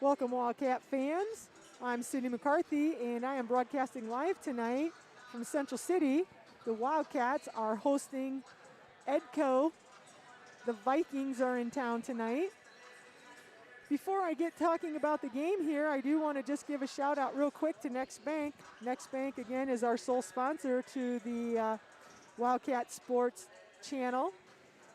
Welcome, Wildcat fans. I'm Cindy McCarthy, and I am broadcasting live tonight from Central City. The Wildcats are hosting Edco. The Vikings are in town tonight. Before I get talking about the game here, I do want to just give a shout out real quick to Next Bank. Next Bank, again, is our sole sponsor to the Wildcat Sports channel.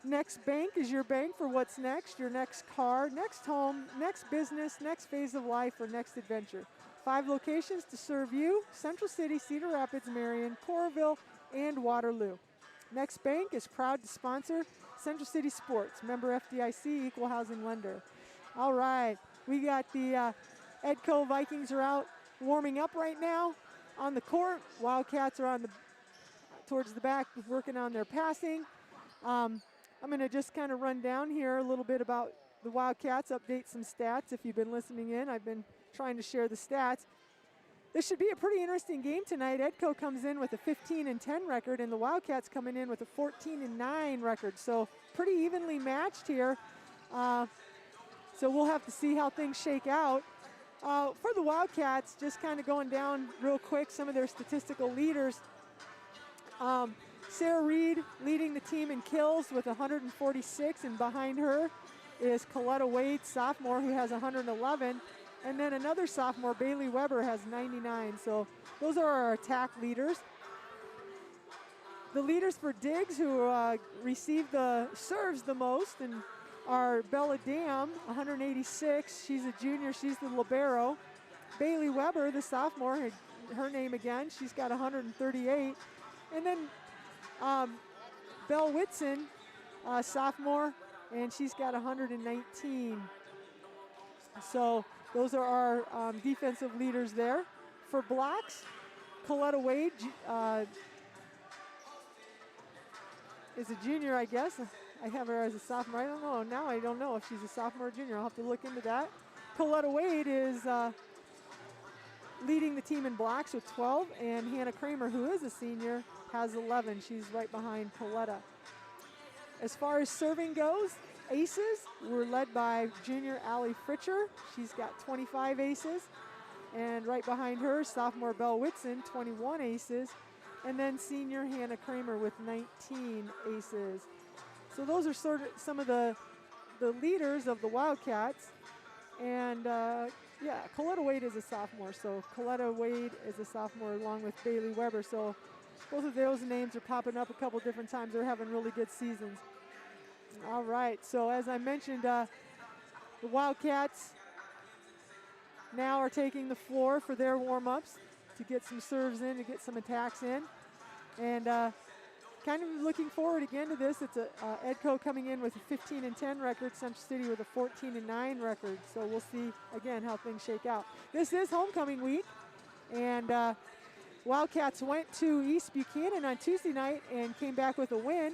Next Bank is your bank for what's next, your next car, next home, next business, next phase of life, or next adventure. 5 locations to serve you: Central City, Cedar Rapids, Marion, Coralville, and Waterloo. Next Bank is proud to sponsor Central City Sports, member FDIC, equal housing lender. All right, we got the Edco Vikings are out warming up right now on the court. Wildcats are on towards the back working on their passing. I'm going to just kind of run down here a little bit about the Wildcats, update some stats. If you've been listening in, I've been trying to share the stats. This should be a pretty interesting game tonight. Edco comes in with a 15-10 record, and the Wildcats coming in with a 14-9 record. So pretty evenly matched here. So we'll have to see how things shake out. For the Wildcats, just kind of going down real quick, some of their statistical leaders. Sarah Reed leading the team in kills with 146, and behind her is Coletta Wade, sophomore, who has 111. And then another sophomore, Bailey Weber, has 99. So those are our attack leaders. The leaders for digs, who receive the serves the most, and are Bella Dam, 186. She's a junior. She's the libero. Bailey Weber, the sophomore, her name again. She's got 138. And then Belle Whitson, sophomore, and she's got 119. So those are our defensive leaders there. For blocks, Coletta Wade is a junior, I guess. I have her as a sophomore. I don't know. Now I don't know if she's a sophomore or junior. I'll have to look into that. Coletta Wade is leading the team in blocks with 12, and Hannah Kramer, who is a senior, has 11. She's right behind Coletta. As far as serving goes, aces were led by junior Allie Fritcher. She's got 25 aces. And right behind her, sophomore Belle Whitson, 21 aces. And then senior Hannah Kramer with 19 aces. So those are sort of some of the leaders of the Wildcats. And yeah, Coletta Wade is a sophomore. So Coletta Wade is a sophomore along with Bailey Weber. So both of those names are popping up a couple different times. They're having really good seasons. All right, so as I mentioned, the Wildcats now are taking the floor for their warm-ups to get some serves in, to get some attacks in. And kind of looking forward again to this. It's Edco coming in with a 15-10 record, Central City with a 14-9 record. So we'll see, again, how things shake out. This is homecoming week, and Wildcats went to East Buchanan on Tuesday night and came back with a win.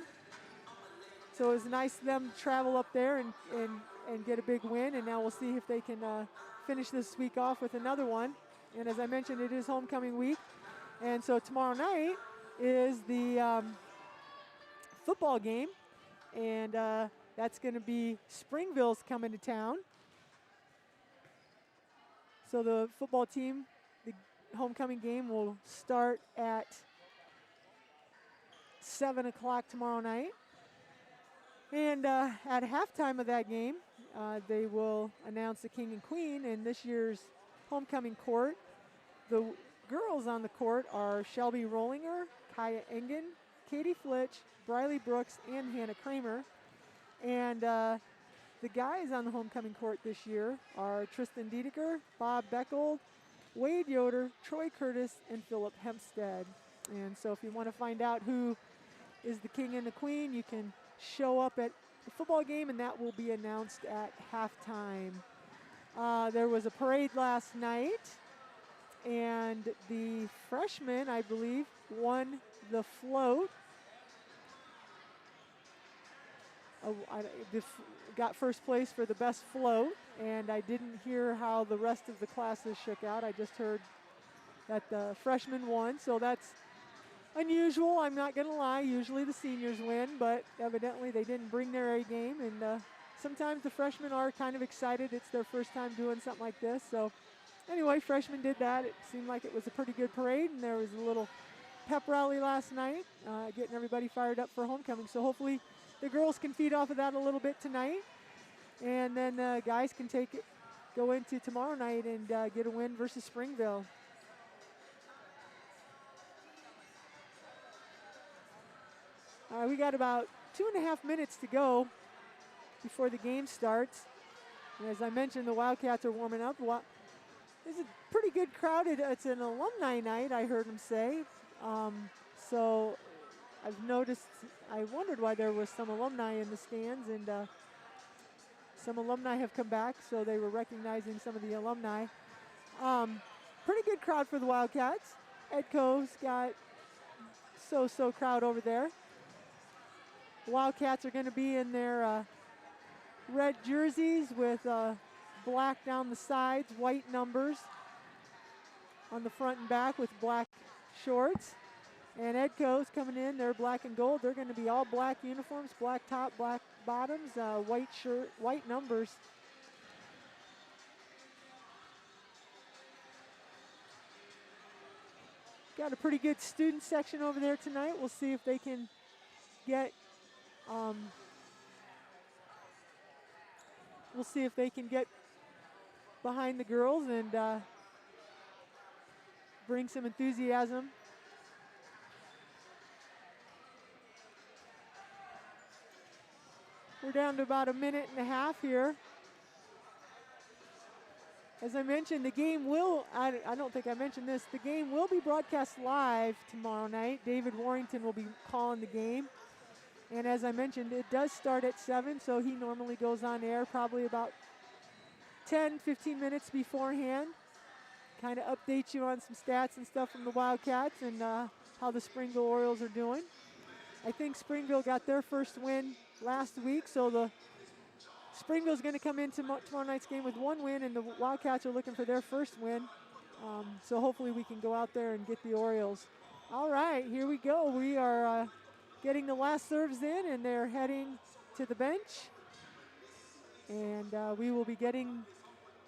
So it was nice of them to travel up there and get a big win, and now we'll see if they can finish this week off with another one. And as I mentioned, it is homecoming week, and so tomorrow night is the football game, and that's going to be Springville's coming to town. So the football team, the homecoming game will start at 7 o'clock tomorrow night. And at halftime of that game, they will announce the king and queen in this year's homecoming court. The girls on the court are Shelby Rollinger, Kaya Engen, Katie Flitch, Briley Brooks, and Hannah Kramer. And the guys on the homecoming court this year are Tristan Diedeker, Bob Beckold, Wade Yoder, Troy Curtis, and Philip Hempstead. And so if you want to find out who is the king and the queen, you can show up at the football game, and that will be announced at halftime. There was a parade last night, and the freshmen, I believe, won the float. Got first place for the best float, and I didn't hear how the rest of the classes shook out. I just heard that the freshmen won, so that's unusual, I'm not going to lie. Usually the seniors win, but evidently they didn't bring their A game, and sometimes the freshmen are kind of excited. It's their first time doing something like this. So anyway, freshmen did that. It seemed like it was a pretty good parade, and there was a little pep rally last night, getting everybody fired up for homecoming. So hopefully the girls can feed off of that a little bit tonight, and then the guys can go into tomorrow night and get a win versus Springville. We got about 2.5 minutes to go before the game starts. And as I mentioned, the Wildcats are warming up. There's a pretty good crowd. It's an alumni night, I heard them say. So I've noticed, I wondered why there was some alumni in the stands, and some alumni have come back, so they were recognizing some of the alumni. Pretty good crowd for the Wildcats. Edco's got so crowd over there. The Wildcats are going to be in their red jerseys with black down the sides, white numbers on the front and back with black shorts. And Edco's coming in, they're black and gold. They're going to be all black uniforms, black top, black bottoms, white shirt, white numbers. Got a pretty good student section over there tonight. We'll see if they can get behind the girls and bring some enthusiasm. We're down to about 1.5 minutes here. As I mentioned, the game will, I don't think I mentioned this, the game will be broadcast live tomorrow night. David Warrington will be calling the game. And as I mentioned, it does start at 7, so he normally goes on air probably about 10-15 minutes beforehand. Kind of update you on some stats and stuff from the Wildcats and how the Springville Orioles are doing. I think Springville got their first win last week, so the Springville's going to come into tomorrow night's game with 1 win, and the Wildcats are looking for their first win. So hopefully we can go out there and get the Orioles. All right, here we go. We are getting the last serves in, and they're heading to the bench. And we will be getting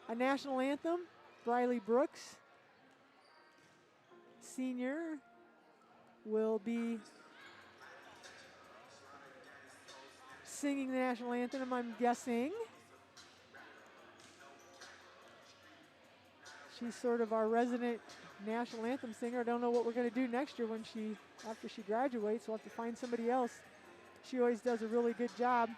a national anthem. Briley Brooks, senior, will be singing the national anthem, I'm guessing. She's sort of our resident national anthem singer. I don't know what we're going to do next year after she graduates. We'll have to find somebody else. She always does a really good job.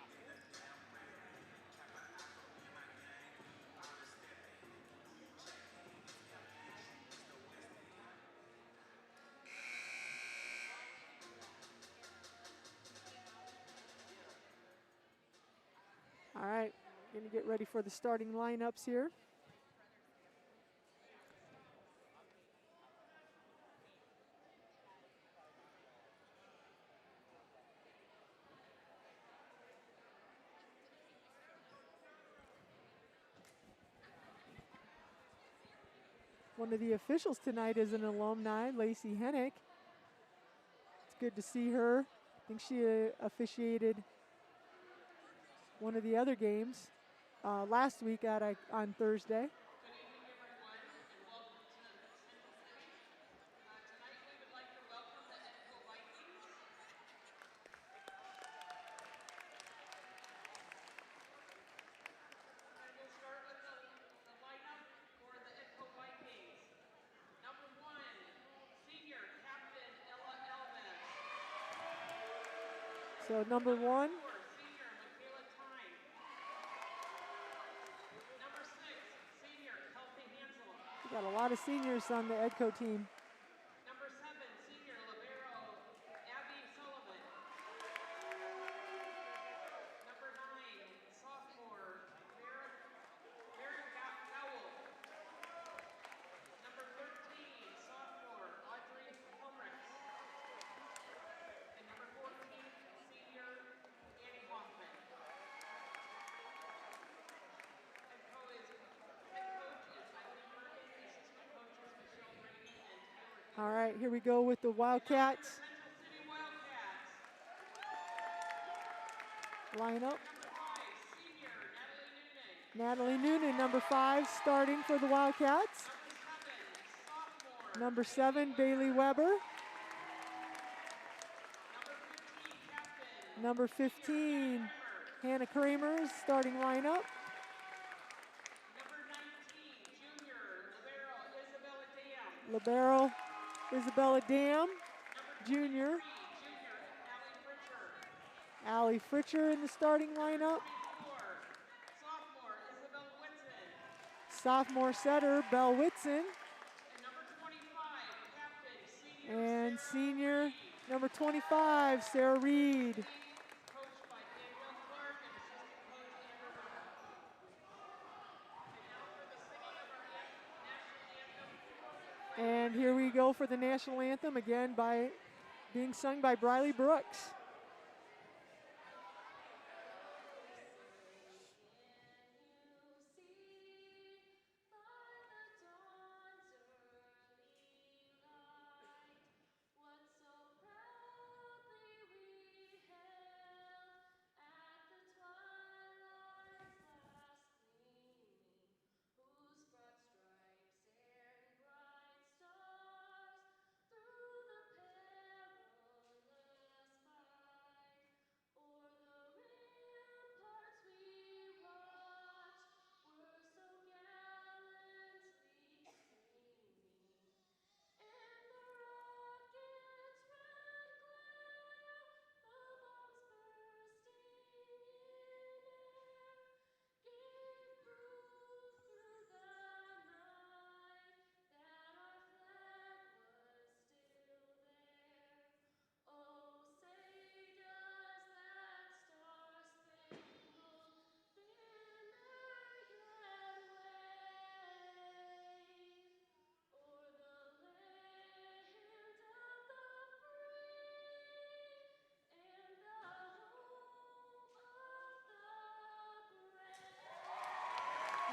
All right, going to get ready for the starting lineups here. One of the officials tonight is an alumni, Lacey Hennick. It's good to see her. I think she officiated one of the other games last week on Thursday. So number 1. We got a lot of seniors on the Edco team. Number 7, senior libero Abby Sullivan. Number 9, sophomore Maren Gowell. Number 13, sophomore Audrey Helmreich. And number 14, senior Annie Hoffman. Head coach is Eileen Merkin, assistant coaches Michelle Brady and Taylor. All right, here we go with the Wildcats. City Wildcats. Line up. Number 5, senior Natalie Noonan, number 5, starting for the Wildcats. Number 7, Bailey Weber. Number 15, Hannah Kramer, starting lineup. Number 19, junior, Libero, Isabella Dam, junior. Allie Fritcher in the starting lineup. sophomore, Isabel Whitson. Sophomore setter, Belle Whitson. And number 25, captain, senior, And Sarah senior, Reed. number 25, Sarah Reed. Coached by Danielle Clark and assistant coach Andrew Rubin. And now for the singing of our national anthem. And here we go for the national anthem, again being sung by Briley Brooks.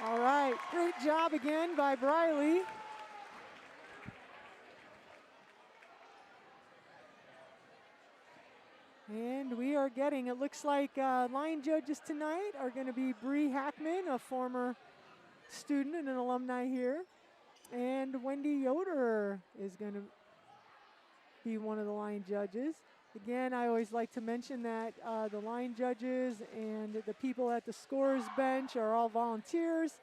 All right, great job again by Briley. And we are getting, it looks like line judges tonight are going to be Bree Hackman, a former student and an alumni here. And Wendy Yoder is going to be one of the line judges. Again, I always like to mention that the line judges and the people at the scorers bench are all volunteers.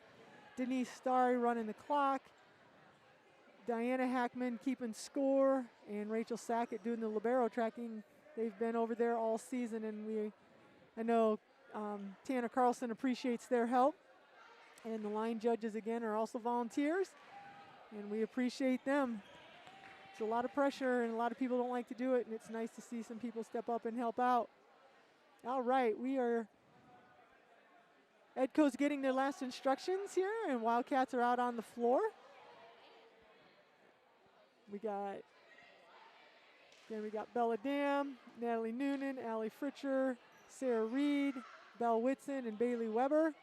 Denise Starry running the clock. Diana Hackman keeping score. And Rachel Sackett doing the libero tracking. They've been over there all season, and I know Tana Carlson appreciates their help. And the line judges, again, are also volunteers, and we appreciate them. It's a lot of pressure, and a lot of people don't like to do it, and it's nice to see some people step up and help out. All right, Edco's getting their last instructions here, and Wildcats are out on the floor. We got Bella Dam, Natalie Noonan, Allie Fritcher, Sarah Reed, Belle Whitson, and Bailey Weber.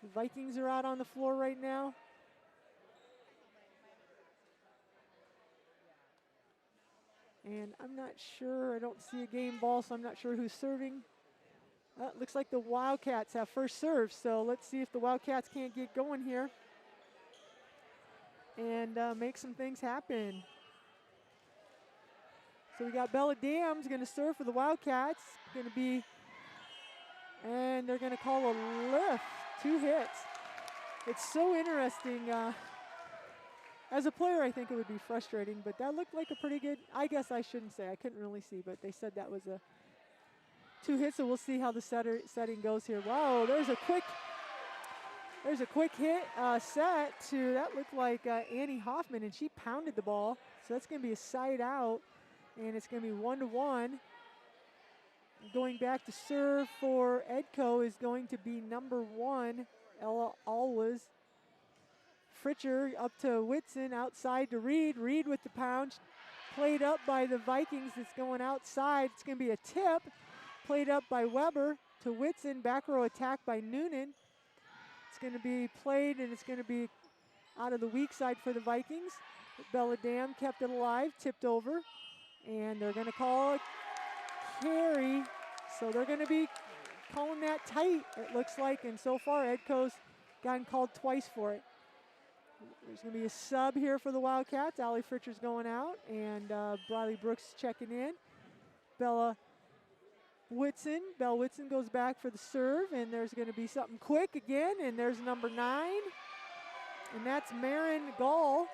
The Vikings are out on the floor right now. And I'm not sure, I don't see a game ball, so I'm not sure who's serving. It looks like the Wildcats have first serve, so let's see if the Wildcats can't get going here and make some things happen. So we got Bella Dam's going to serve for the Wildcats. And they're going to call a lift, 2 hits. It's so interesting. As a player, I think it would be frustrating, but that looked like a pretty good, I guess I shouldn't say, I couldn't really see, but they said that was a 2 hits, so we'll see how the setting goes here. Wow, there's a quick hit set to, that looked like Annie Hoffman, and she pounded the ball, so that's going to be a side out, and it's going to be 1-1. Going back to serve for Edco is going to be number 1, Ella Alwas. Fritcher up to Whitson, outside to Reed. Reed with the pound. Played up by the Vikings. It's going outside. It's going to be a tip. Played up by Weber to Whitson. Back row attack by Noonan. It's going to be played, and it's going to be out of the weak side for the Vikings. Bella Dam kept it alive, tipped over. And they're going to call a carry. So they're going to be calling that tight, it looks like, and so far Edco's gotten called twice for it. There's going to be a sub here for the Wildcats. Allie Fritcher's going out, and Briley Brooks checking in. Belle Whitson goes back for the serve, and there's going to be something quick again, and there's number 9, and that's Marin Gall.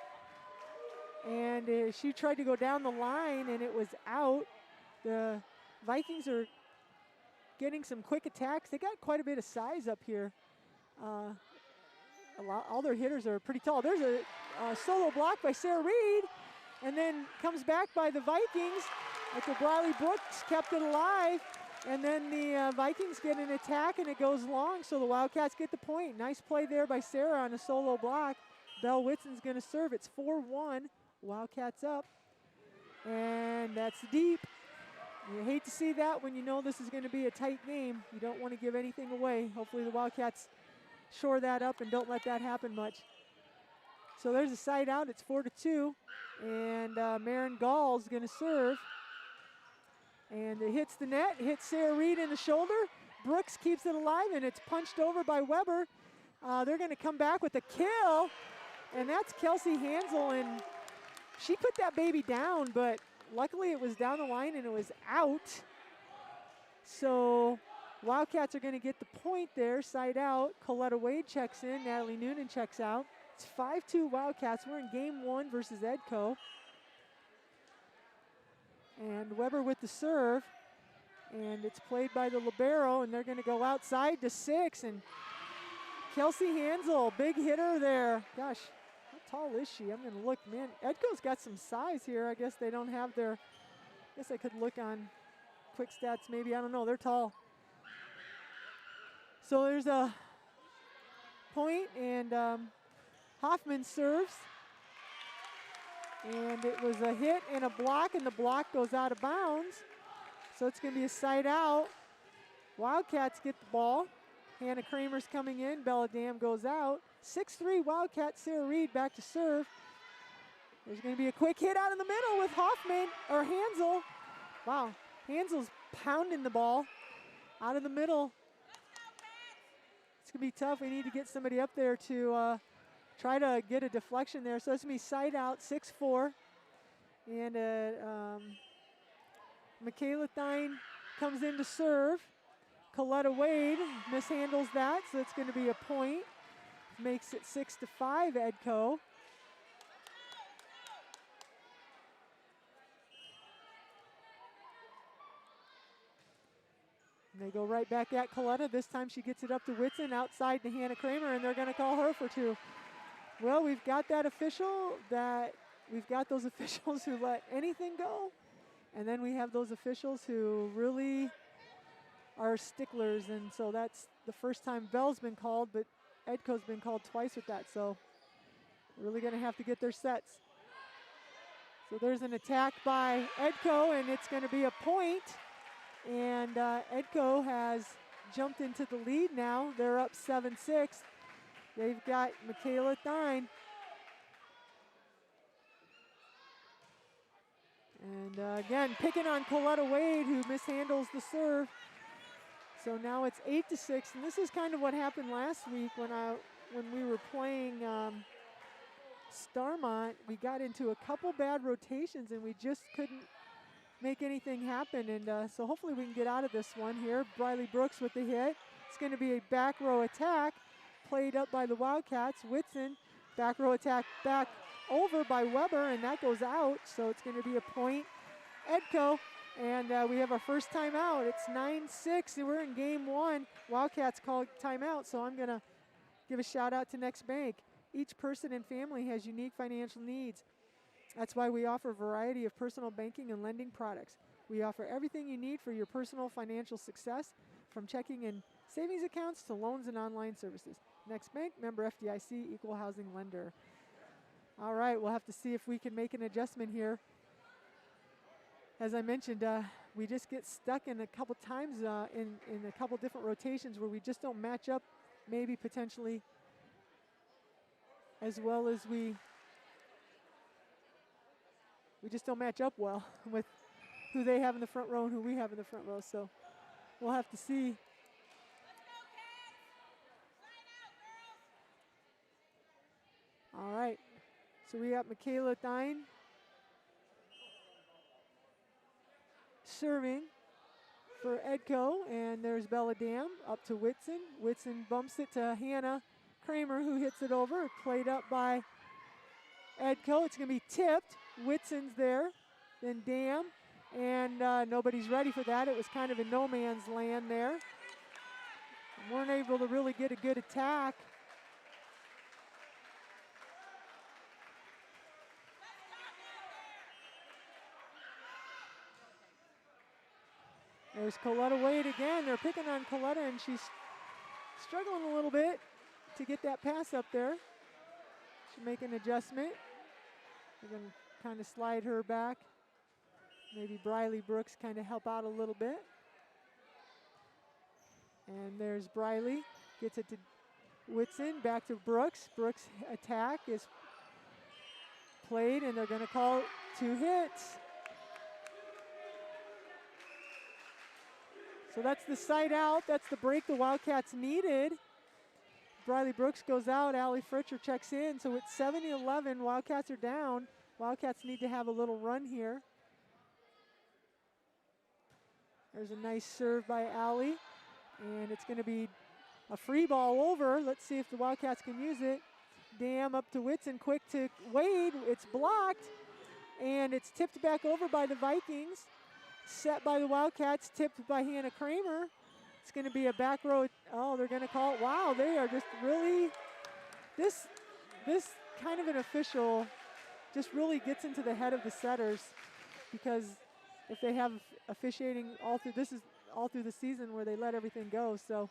And she tried to go down the line, and it was out. The Vikings are getting some quick attacks. They got quite a bit of size up here. All their hitters are pretty tall. There's a solo block by Sarah Reed, and then comes back by the Vikings. After Briley Brooks kept it alive, and then the Vikings get an attack, and it goes long, so the Wildcats get the point. Nice play there by Sarah on a solo block. Belle Whitson's going to serve. It's 4-1. Wildcats up, and that's deep. You hate to see that when you know this is going to be a tight game. You don't want to give anything away. Hopefully the Wildcats shore that up and don't let that happen much. So there's a side out. It's 4-2, and Marin Gall's going to serve. And it hits the net, hits Sarah Reed in the shoulder. Brooks keeps it alive, and it's punched over by Weber. They're going to come back with a kill, and that's Kelsey Hansel, and she put that baby down, but luckily it was down the line and it was out. So Wildcats are going to get the point there, side out. Coletta Wade checks in, Natalie Noonan checks out. It's 5-2 Wildcats. We're in game 1 versus Edco. And Weber with the serve, and it's played by the libero, and they're going to go outside to 6, and Kelsey Hansel, big hitter there. Gosh, how tall is she? I'm going to look, man. Edco's got some size here. I guess they don't have their, I guess I could look on quick stats maybe. I don't know. They're tall. So there's a point, and Hoffman serves. And it was a hit and a block, and the block goes out of bounds. So it's going to be a side out. Wildcats get the ball. Hannah Kramer's coming in. Bella Dam goes out. 6-3 Wildcats. Sarah Reed back to serve. There's going to be a quick hit out in the middle with Hoffman, or Hansel. Wow, Hansel's pounding the ball out of the middle. It's going to be tough. We need to get somebody up there to try to get a deflection there. So it's going to be side out, 6-4. And Michaela Thine comes in to serve. Coletta Wade mishandles that, so it's going to be a point. Makes it 6-5, Edco. And they go right back at Coletta. This time she gets it up to Whitson, outside to Hannah Kramer, and they're going to call her for 2. Well, we've got that official we've got those officials who let anything go, and then we have those officials who really are sticklers, and so that's the first time Belle's been called, but Edco's been called twice with that, so really going to have to get their sets. So there's an attack by Edco, and it's going to be a point, and Edco has jumped into the lead now. They're up 7-6. They've got Michaela Thine. And again, picking on Coletta Wade, who mishandles the serve. So now it's 8-6, and this is kind of what happened last week when we were playing Starmont. We got into a couple bad rotations, and we just couldn't make anything happen. And so hopefully we can get out of this one here. Briley Brooks with the hit. It's going to be a back row attack. Played up by the Wildcats. Whitson, back row attack, back over by Weber, and that goes out. So it's going to be a point. Edco, and we have our first timeout. It's 9-6, and we're in game 1. Wildcats called timeout, so I'm going to give a shout out to Next Bank. Each person and family has unique financial needs. That's why we offer a variety of personal banking and lending products. We offer everything you need for your personal financial success, from checking and savings accounts to loans and online services. Next Bank, member FDIC, equal housing lender. All right, we'll have to see if we can make an adjustment here. As I mentioned, we just get stuck in a couple times in a couple different rotations where we just don't match up, maybe potentially as well as we just don't match up well with who they have in the front row and who we have in the front row. So we'll have to see All right. So we got Michaela Thine serving for Edco, and there's Bella Dam up to Whitson. Whitson bumps it to Hannah Kramer, who hits it over. Played up by Edco. It's going to be tipped. Whitson's there, then Dam, and nobody's ready for that. It was kind of in no man's land there. Weren't able to really get a good attack. There's Coletta Wade again. They're picking on Coletta, and she's struggling a little bit to get that pass up there. She'll make an adjustment. They're going to kind of slide her back. Maybe Briley Brooks kind of help out a little bit. And there's Briley. Gets it to Whitson. Back to Brooks. Brooks' attack is played, and they're going to call 2 hits. So that's the side out. That's the break the Wildcats needed. Briley Brooks goes out. Allie Fritcher checks in. So it's 7-11. Wildcats are down. Wildcats need to have a little run here. There's a nice serve by Allie. And it's going to be a free ball over. Let's see if the Wildcats can use it. Dam up to Whitson. Quick to Wade. It's blocked. And it's tipped back over by the Vikings. Set by the Wildcats, tipped by Hannah Kramer. It's going to be a back row. Oh, they're going to call it. Wow, they are just really, this kind of an official just really gets into the head of the setters, because if they have officiating all through, this is all through the season where they let everything go. So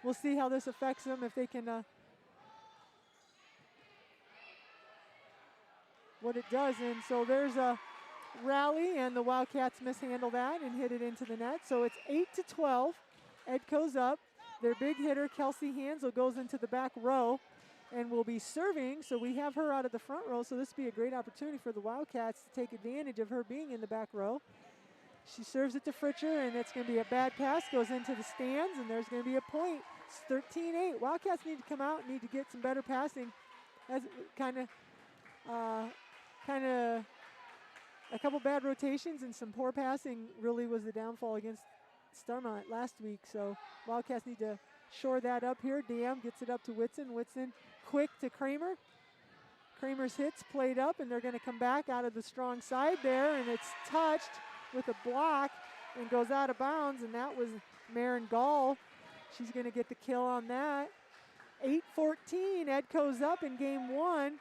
we'll see how this affects them, if they can, what it does. And so there's a rally, and the Wildcats mishandle that and hit it into the net. So it's 8-12. Edco's up. Their big hitter, Kelsey Hansel, goes into the back row and will be serving. So we have her out of the front row. So this will be a great opportunity for the Wildcats to take advantage of her being in the back row. She serves it to Fritcher, and it's going to be a bad pass. Goes into the stands, and there's going to be a point. It's 13-8. Wildcats need to come out and need to get some better passing. As kind of a couple bad rotations and some poor passing really was the downfall against Starmont last week. So Wildcats need to shore that up here. Dam gets it up to Whitson. Whitson quick to Kramer. Kramer's hits played up, and they're going to come back out of the strong side there, and it's touched with a block and goes out of bounds, and that was Marin Gall. She's going to get the kill on that. 8-14, Edco's up in game 1.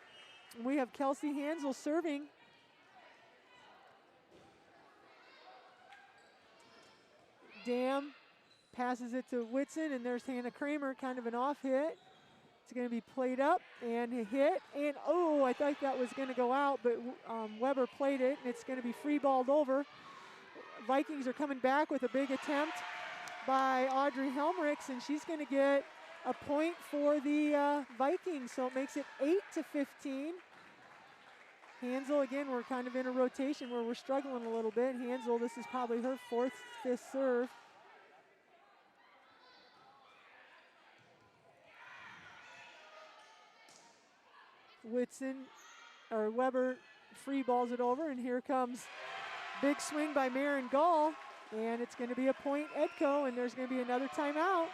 We have Kelsey Hansel serving. Dam passes it to Whitson, and there's Hannah Kramer, kind of an off hit. It's going to be played up and a hit, and oh, I thought that was going to go out, but Weber played it, and it's going to be free balled over. Vikings are coming back with a big attempt by Audrey Helmricks, and she's going to get a point for the Vikings, so it makes it 8-15. Hansel, again, we're kind of in a rotation where we're struggling a little bit. Hansel, this is probably her 4th, 5th serve. Weber free balls it over, and here comes big swing by Marin Gall, and it's going to be a point Edco, and there's going to be another timeout.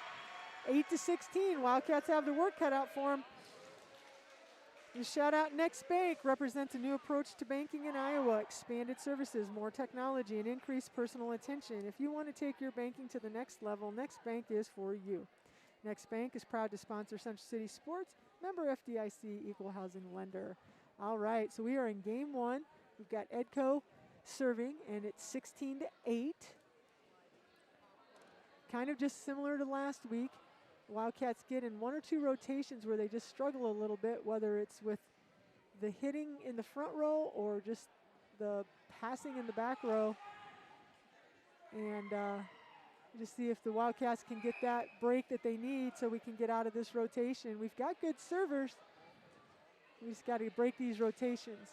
8-16, Wildcats have the work cut out for them. And shout out Next Bank, represents a new approach to banking in Iowa. Expanded services, more technology, and increased personal attention. If you want to take your banking to the next level, Next Bank is for you. Next Bank is proud to sponsor Central City Sports, member FDIC, equal housing lender. All right, so we are in game 1. We've got Edco serving, and it's 16-8. Kind of just similar to last week. Wildcats get in 1 or 2 rotations where they just struggle a little bit, whether it's with the hitting in the front row or just the passing in the back row. And just see if the Wildcats can get that break that they need so we can get out of this rotation. We've got good servers. We just got to break these rotations.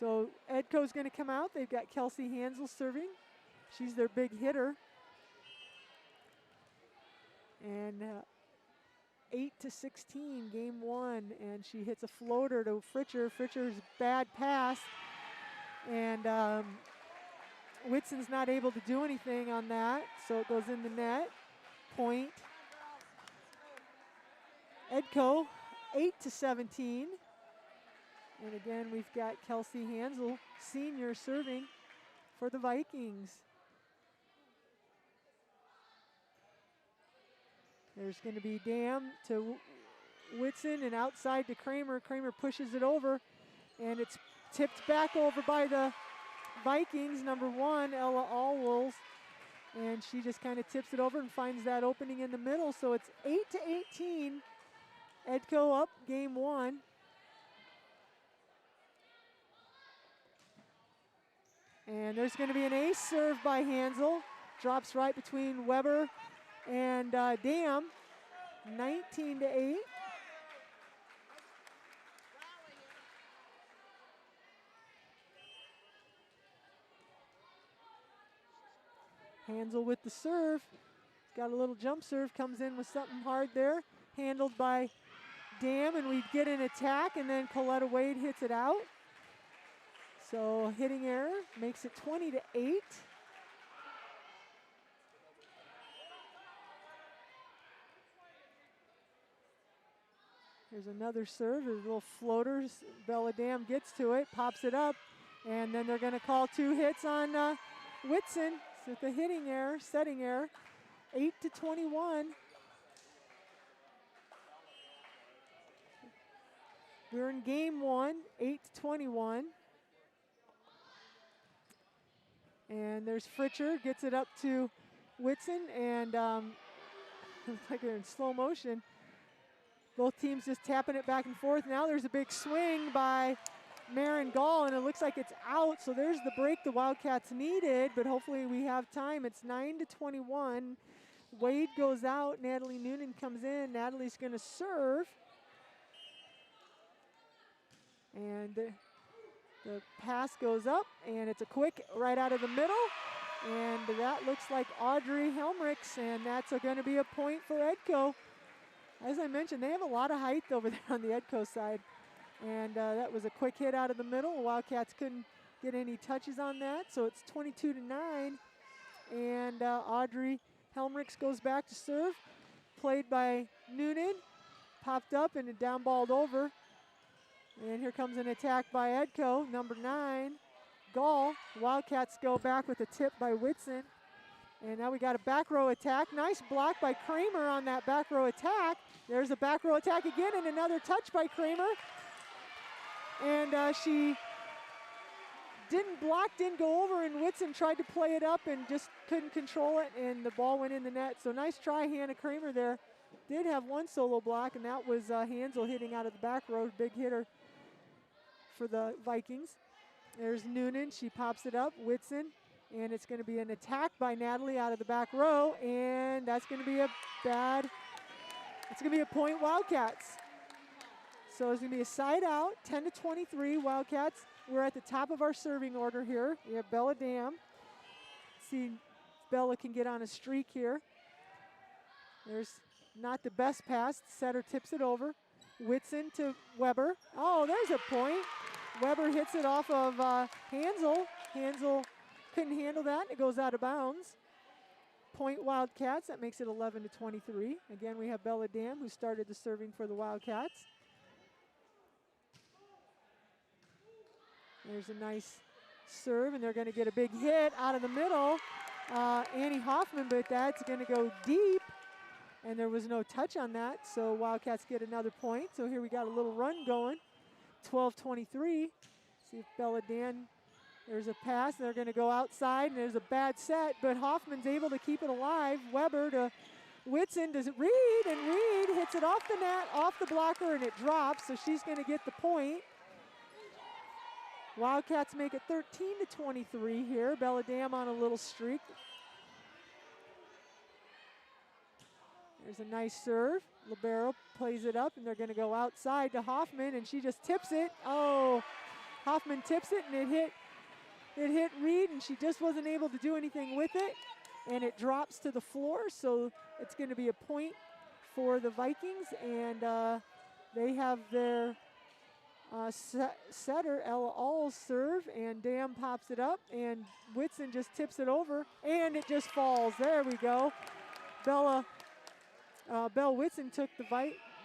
So Edco's going to come out. They've got Kelsey Hansel serving. She's their big hitter. And 8-16, game one. And she hits a floater to Fritcher. Fritcher's bad pass. And Whitson's not able to do anything on that, so it goes in the net. Point. Edco, 8-17. And again, we've got Kelsey Hansel, senior, serving for the Vikings. There's going to be Dam to Whitson and outside to Kramer. Kramer pushes it over, and it's tipped back over by the Vikings, number 1, Ella Allwolls. And she just kind of tips it over and finds that opening in the middle. So it's 8-18. Edco up game one. And there's going to be an ace serve by Hansel. Drops right between Weber and Dam. 19-8. Hansel with the serve. Got a little jump serve, comes in with something hard there. Handled by Dam, and we get an attack, and then Coletta Wade hits it out. So hitting error makes it 20-8. Here's another serve, there's little floaters. Bella Dam gets to it, pops it up, and then they're gonna call 2 hits on Whitson. So the hitting error, setting error, 8-21. We're in game one, 8-21. And there's Fritcher, gets it up to Whitson, and looks like they're in slow motion. Both teams just tapping it back and forth. Now there's a big swing by Marin Gall, and it looks like it's out, so there's the break the Wildcats needed, but hopefully we have time. It's 9-21. Wade goes out, Natalie Noonan comes in. Natalie's gonna serve. And the pass goes up, and it's a quick right out of the middle. And that looks like Audrey Helmrichs, and that's going to be a point for Edco. As I mentioned, they have a lot of height over there on the Edco side. And that was a quick hit out of the middle. Wildcats couldn't get any touches on that, so it's 22-9. And Audrey Helmrichs goes back to serve. Played by Noonan, popped up and downballed over. And here comes an attack by Edco, number 9, Gall. Wildcats go back with a tip by Whitson. And now we got a back row attack. Nice block by Kramer on that back row attack. There's a back row attack again, and another touch by Kramer. And she didn't block, didn't go over, and Whitson tried to play it up and just couldn't control it, and the ball went in the net. So nice try, Hannah Kramer there. Did have one solo block, and that was Hansel hitting out of the back row, big hitter for the Vikings. There's Noonan, she pops it up, Whitson, and it's going to be an attack by Natalie out of the back row, and that's going to be it's going to be a point Wildcats. So it's going to be a side out, 10-23 Wildcats. We're at the top of our serving order here. We have Bella Dam. See if Bella can get on a streak here. There's not the best pass. Setter tips it over. Whitson to Weber. Oh, there's a point. Weber hits it off of Hansel. Hansel couldn't handle that. It goes out of bounds. Point Wildcats. That makes it 11-23. Again, we have Bella Dam, who started the serving for the Wildcats. There's a nice serve, and they're going to get a big hit out of the middle. Annie Hoffman, but that's going to go deep. And there was no touch on that, so Wildcats get another point. So here we got a little run going, 12-23. See if Bella Dan, there's a pass. They're going to go outside, and there's a bad set, but Hoffman's able to keep it alive. Weber to Whitson, does it Reed, and Reed hits it off the net, off the blocker, and it drops, so she's going to get the point. Wildcats make it 13-23 here. Bella Dam on a little streak. There's a nice serve. Libero plays it up, and they're going to go outside to Hoffman, and she just tips it. Oh, Hoffman tips it, and it hit Reed, and she just wasn't able to do anything with it, and it drops to the floor, so it's going to be a point for the Vikings, and they have their setter, Ella Alls, serve, and Dam pops it up, and Whitson just tips it over, and it just falls. There we go. Belle Whitson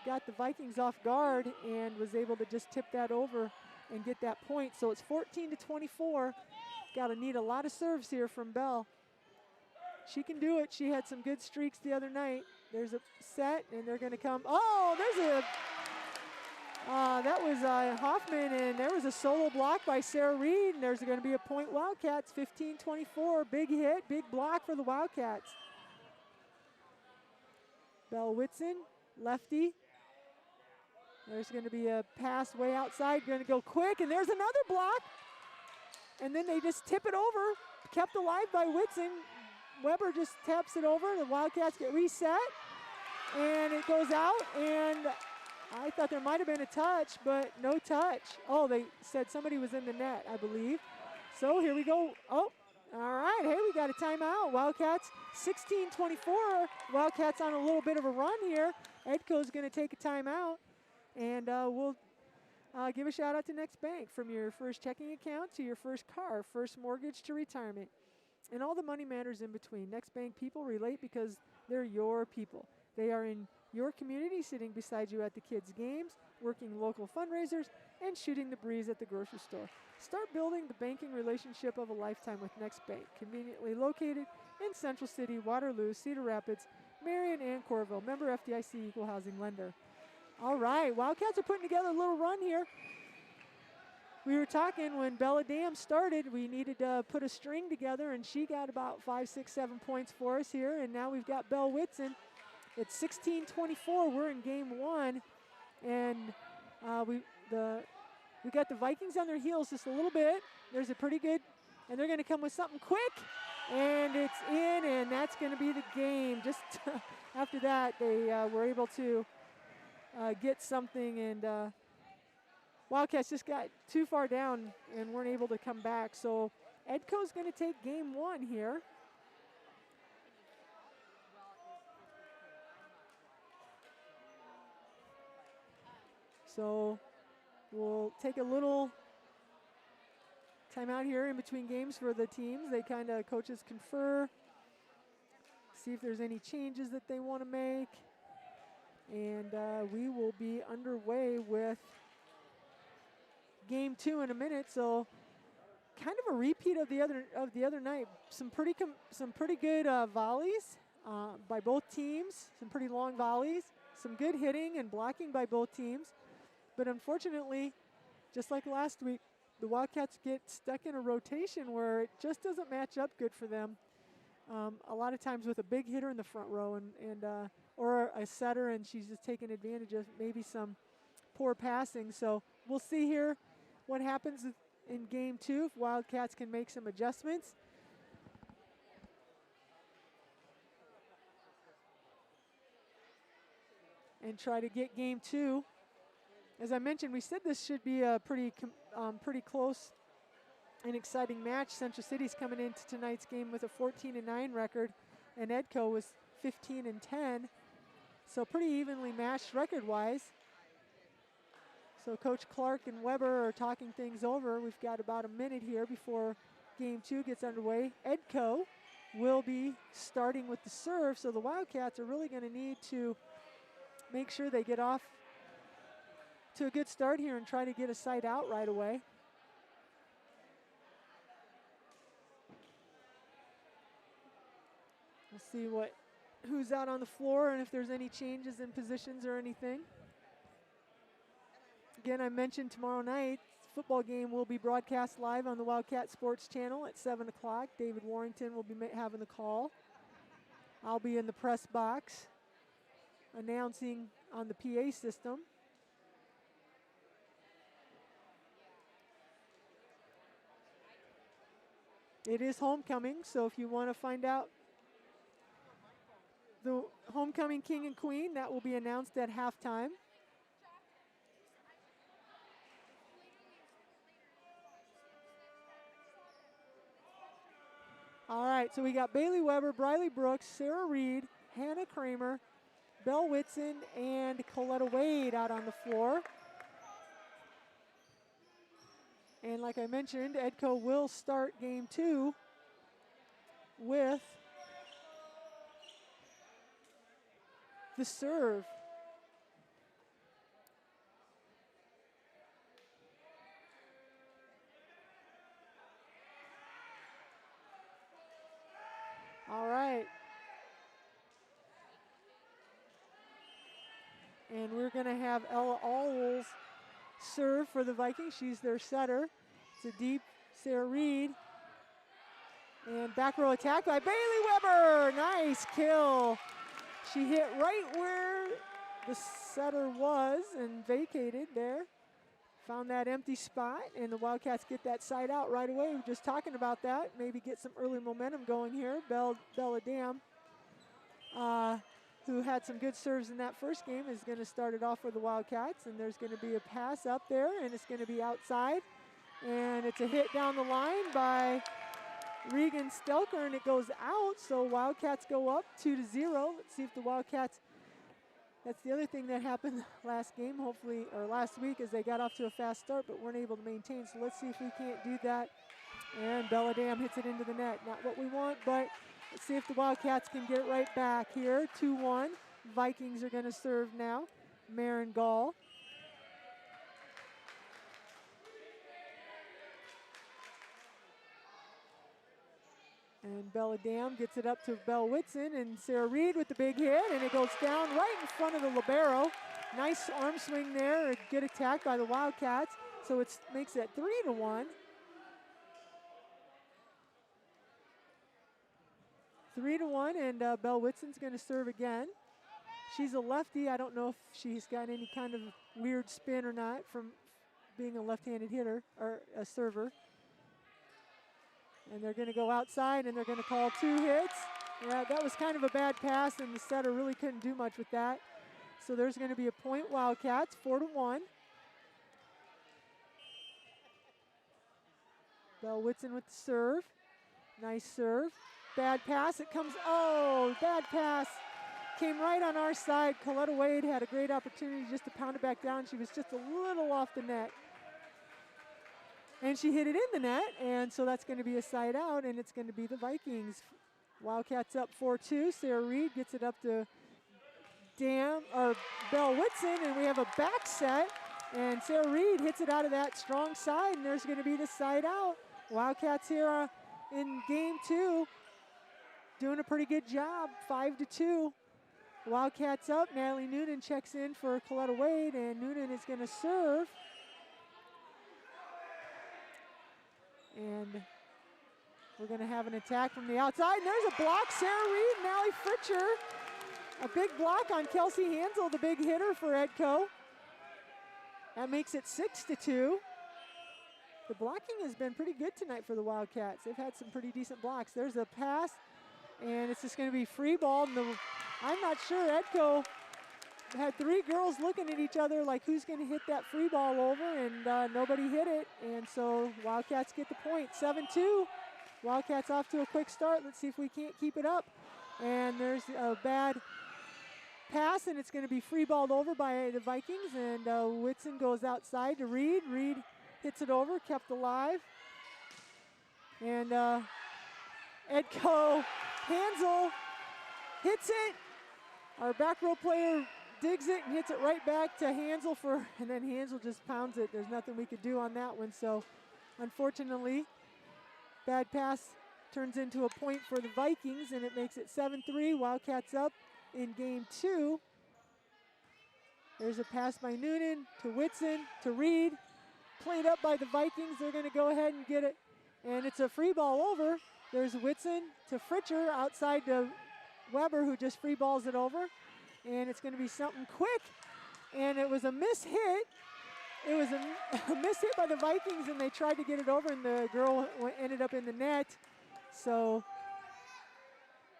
got the Vikings off guard and was able to just tip that over and get that point. So it's 14-24. Got to need a lot of serves here from Belle. She can do it. She had some good streaks the other night. There's a set, and they're going to come. Oh, that was Hoffman, and there was a solo block by Sarah Reed, and there's going to be a point Wildcats, 15-24. Big hit, big block for the Wildcats. Belle Whitson, lefty. There's going to be a pass way outside, going to go quick, and there's another block. And then they just tip it over, kept alive by Whitson. Weber just taps it over. The Wildcats get reset, and it goes out, and I thought there might have been a touch, but no touch. Oh, they said somebody was in the net, I believe. So here we go. Oh, all right. Hey, we got a timeout. Wildcats 16-24. Wildcats on a little bit of a run here. Edco's going to take a timeout, and we'll give a shout out to Next Bank. From your first checking account to your first car, first mortgage to retirement, and all the money matters in between. Next Bank people relate because they're your people. They are in your community, sitting beside you at the kids' games, working local fundraisers, and shooting the breeze at the grocery store. Start building the banking relationship of a lifetime with Next Bank, conveniently located in Central City, Waterloo, Cedar Rapids, Marion, and Coralville. Member FDIC, equal housing lender. All right, Wildcats are putting together a little run here. We were talking when Bella Dam started, we needed to put a string together, and she got about 5, 6, 7 points for us here, and now we've got Belle Whitson. It's 16-24. We're in game one, and we got the Vikings on their heels just a little bit. There's a pretty good, and they're going to come with something quick, and it's in, and that's going to be the game. Just after that, they were able to get something, and Wildcats just got too far down and weren't able to come back. So Edco's going to take game one here. So we'll take a little timeout here in between games for the teams. They kind of, coaches confer, see if there's any changes that they want to make. And we will be underway with game two in a minute. So kind of a repeat of the other night. Some pretty good volleys by both teams. Some pretty long volleys. Some good hitting and blocking by both teams. But unfortunately, just like last week, the Wildcats get stuck in a rotation where it just doesn't match up good for them. A lot of times with a big hitter in the front row and or a setter, and she's just taking advantage of maybe some poor passing. So we'll see here what happens in game two if Wildcats can make some adjustments. And try to get game two. As I mentioned, we said this should be a pretty close and exciting match. Central City's coming into tonight's game with a 14-9 record, and Edco was 15-10. So pretty evenly matched record-wise. So Coach Clark and Weber are talking things over. We've got about a minute here before game two gets underway. Edco will be starting with the serve, so the Wildcats are really going to need to make sure they get off to a good start here and try to get a side out right away. We'll see who's out on the floor and if there's any changes in positions or anything. Again, I mentioned tomorrow night, football game will be broadcast live on the Wildcat Sports Channel at 7 o'clock. David Warrington will be having the call. I'll be in the press box announcing on the PA system. It is homecoming, so if you want to find out the homecoming king and queen, that will be announced at halftime. All right, so we got Bailey Weber, Briley Brooks, Sarah Reed, Hannah Kramer, Belle Whitson and Coletta Wade out on the floor. And like I mentioned, Edco will start game 2 with the serve. All right. And we're going to have Ella Alwol's serve for the Vikings. She's their setter. It's a deep Sarah Reed. And back row attack by Bailey Weber. Nice kill. She hit right where the setter was and vacated there. Found that empty spot, and the Wildcats get that side out right away. We were just talking about that. Maybe get some early momentum going here. Bella Dam, who had some good serves in that first game, is going to start it off for the Wildcats. And there's going to be a pass up there, and it's going to be outside. And it's a hit down the line by Regan Stelker, and it goes out. So Wildcats go up 2-0. Let's see if the Wildcats. That's the other thing that happened last game, hopefully, or last week, is they got off to a fast start but weren't able to maintain. So let's see if we can't do that. And Bella Dam hits it into the net. Not what we want, but let's see if the Wildcats can get it right back here. 2-1. Vikings are going to serve now. Marin Gall. And Bella Dam gets it up to Belle Whitson, and Sarah Reed with the big hit, and it goes down right in front of the libero. Nice arm swing there, a good attack by the Wildcats. So it makes it 3-1. 3-1, and Belle Whitson's going to serve again. She's a lefty. I don't know if she's got any kind of weird spin or not from being a left-handed hitter or a server. And they're going to go outside, and they're going to call 2 hits. Yeah, that was kind of a bad pass, and the setter really couldn't do much with that. So there's going to be a point Wildcats, 4-1. Belle Whitson with the serve. Nice serve. Bad pass. It comes, bad pass. Came right on our side. Coletta Wade had a great opportunity just to pound it back down. She was just a little off the net. And she hit it in the net, and so that's going to be a side out, and it's going to be the Vikings. Wildcats up 4-2. Sarah Reed gets it up to Belle Whitson, and we have a back set, and Sarah Reed hits it out of that strong side, and there's going to be the side out. Wildcats here in game 2 doing a pretty good job, 5-2. Wildcats up. Natalie Noonan checks in for Coletta Wade, and Noonan is going to serve. And we're going to have an attack from the outside. And there's a block. Sarah Reed and Allie Fritcher. A big block on Kelsey Hansel, the big hitter for Edco. That makes it 6-2. The blocking has been pretty good tonight for the Wildcats. They've had some pretty decent blocks. There's a pass, and it's just going to be free ball. I'm not sure. Edco had 3 girls looking at each other like who's going to hit that free ball over, and nobody hit it. And so Wildcats get the point, 7-2. Wildcats off to a quick start. Let's see if we can't keep it up. And there's a bad pass, and it's going to be free balled over by the Vikings. And Whitson goes outside to Reed. Reed hits it over, kept alive. And Edco Hansel hits it. Our back row player digs it and hits it right back to Hansel and then Hansel just pounds it. There's nothing we could do on that one. So unfortunately, bad pass turns into a point for the Vikings, and it makes it 7-3. Wildcats up in game 2. There's a pass by Noonan to Whitson to Reed. Played up by the Vikings. They're going to go ahead and get it. And it's a free ball over. There's Whitson to Fritcher outside to Weber, who just free balls it over. And it's going to be something quick. And it was a miss hit. It was a miss hit by the Vikings, and they tried to get it over, and the girl ended up in the net. So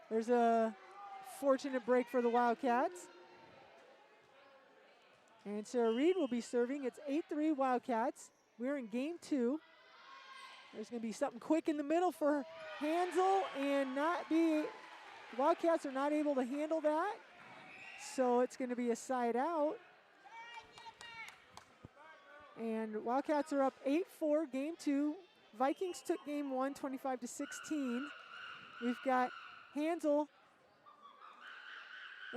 there's a fortunate break for the Wildcats. And Sarah Reed will be serving. It's 8-3 Wildcats. We're in game 2. There's going to be something quick in the middle for Hansel, and the Wildcats are not able to handle that. So it's going to be a side out. And Wildcats are up 8-4, game 2. Vikings took game 1, 25-16. We've got Hansel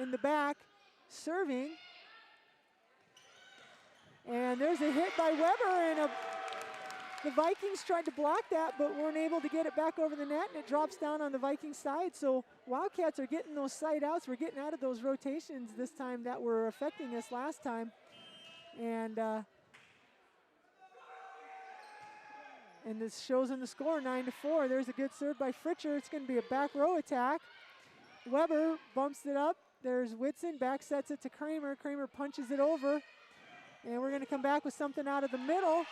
in the back serving. And there's a hit by Weber, and the Vikings tried to block that, but weren't able to get it back over the net, and it drops down on the Viking side. So Wildcats are getting those side outs. We're getting out of those rotations this time that were affecting us last time. And this shows in the score, 9-4. There's a good serve by Fritcher. It's going to be a back row attack. Weber bumps it up. There's Whitson, back sets it to Kramer. Kramer punches it over. And we're going to come back with something out of the middle.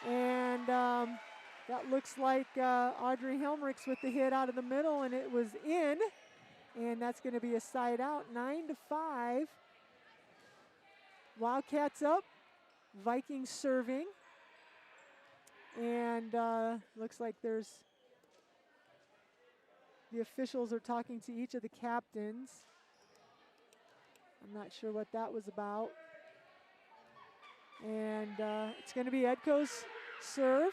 And that looks like Audrey Helmrichs with the hit out of the middle, and it was in. And that's going to be a side out, 9-5. Wildcats up. Vikings serving. And looks like the officials are talking to each of the captains. I'm not sure what that was about. And it's going to be Edko's serve.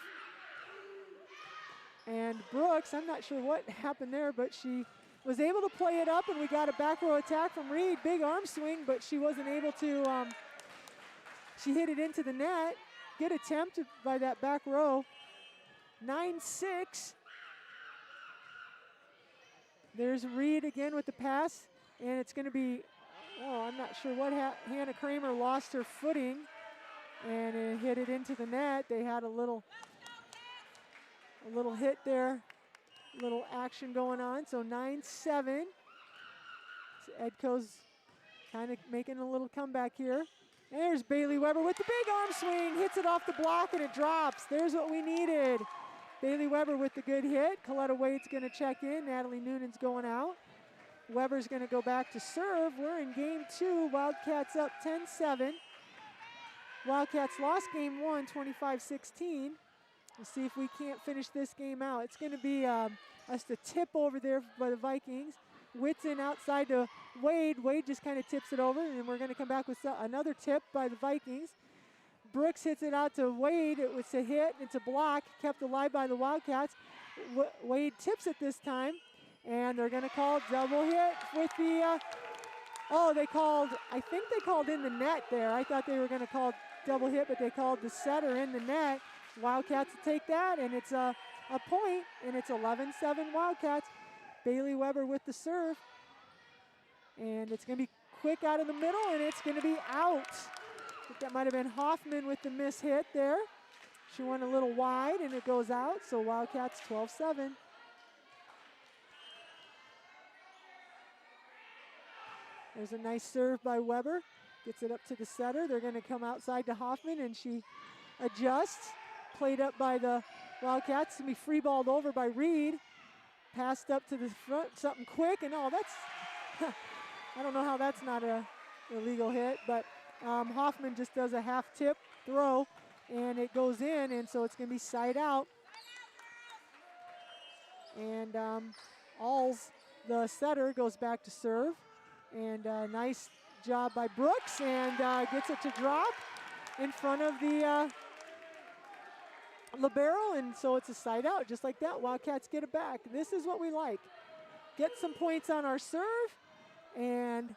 And Brooks, I'm not sure what happened there, but she was able to play it up, and we got a back row attack from Reed. Big arm swing, but she wasn't able to, she hit it into the net. Good attempt by that back row. 9-6. There's Reed again with the pass, and it's going to be, I'm not sure what Hannah Kramer lost her footing, and it hit it into the net. They had a little hit there, little action going on. So 9-7. So Edko's kind of making a little comeback here. There's Bailey Weber with the big arm swing, hits it off the block, and it drops. There's what we needed. Bailey Weber with the good hit. Coletta Wade's going to check in. Natalie Noonan's going out. Weber's going to go back to serve. We're in game 2. Wildcats up 10-7. Wildcats lost game 1, 25-16. We'll see if we can't finish this game out. It's going to be just a tip over there by the Vikings. Whitson outside to Wade. Wade just kind of tips it over, and we're going to come back with another tip by the Vikings. Brooks hits it out to Wade. It was a hit. It's a block, kept alive by the Wildcats. Wade tips it this time, and they're going to call double hit with the, I think they called in the net there. I thought they were going to call double hit, but they called the setter in the net. Wildcats take that, and it's a point, and it's 11-7 Wildcats. Bailey Weber with the serve. And it's going to be quick out of the middle, and it's going to be out. I think that might have been Hoffman with the miss hit there. She went a little wide, and it goes out. So Wildcats 12-7. There's a nice serve by Weber. Gets it up to the setter. They're going to come outside to Hoffman, and she adjusts. Played up by the Wildcats. Going to be free balled over by Reed. Passed up to the front, something quick, and that's, I don't know how that's not a illegal hit, but Hoffman just does a half tip throw, and it goes in, and so it's going to be side out. And Alls, the setter, goes back to serve, and nice job by Brooks, and gets it to drop in front of the libero, and so it's a side out just like that. Wildcats get it back. This is what we like. Get some points on our serve, and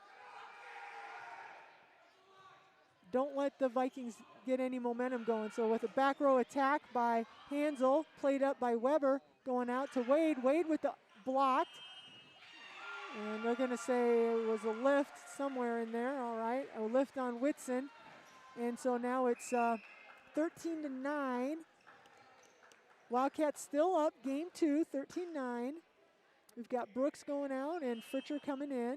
don't let the Vikings get any momentum going. So with a back row attack by Hansel, played up by Weber, going out to Wade. Wade with the blocked, and they're going to say it was a lift somewhere in there. All right, a lift on Whitson, and so now it's 13-9. Wildcats still up, game 2, 13-9. We've got Brooks going out and Fritcher coming in.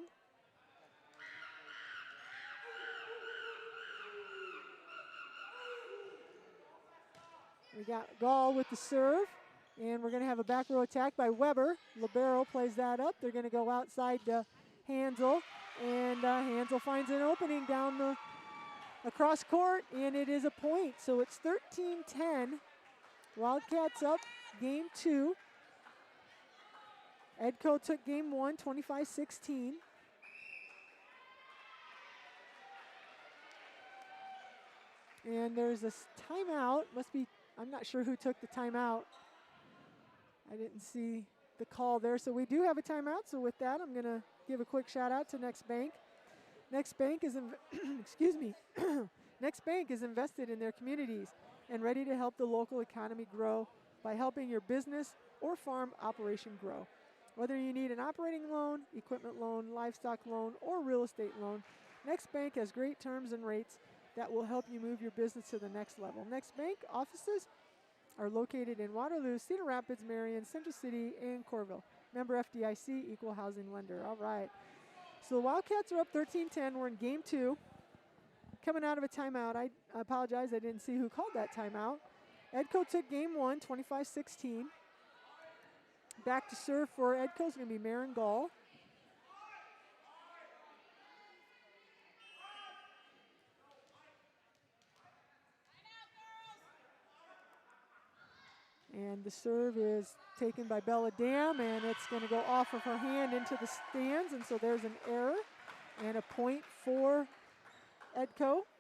We got Gall with the serve, and we're going to have a back row attack by Weber. Libero plays that up. They're going to go outside to Hansel, and Hansel finds an opening down the across court, and it is a point. So it's 13-10. Wildcats up game 2. Edco took game 1, 25-16. And there's a timeout. Must be, I'm not sure who took the timeout. I didn't see the call there. So we do have a timeout. So with that, I'm going to give a quick shout out to Next Bank. Next Bank is, excuse me, Next Bank is invested in their communities and ready to help the local economy grow by helping your business or farm operation grow. Whether you need an operating loan, equipment loan, livestock loan, or real estate loan, Next Bank has great terms and rates that will help you move your business to the next level. Next Bank offices are located in Waterloo, Cedar Rapids, Marion, Central City, and Corville. Member FDIC, equal housing lender. All right. So the Wildcats are up 13-10. We're in game 2. Coming out of a timeout. I apologize, I didn't see who called that timeout. Edco took game 1, 25-16. Back to serve for Edco is going to be Marin Gall. And the serve is taken by Bella Dam, and it's going to go off of her hand into the stands, and so there's an error and a point for Edco. Let's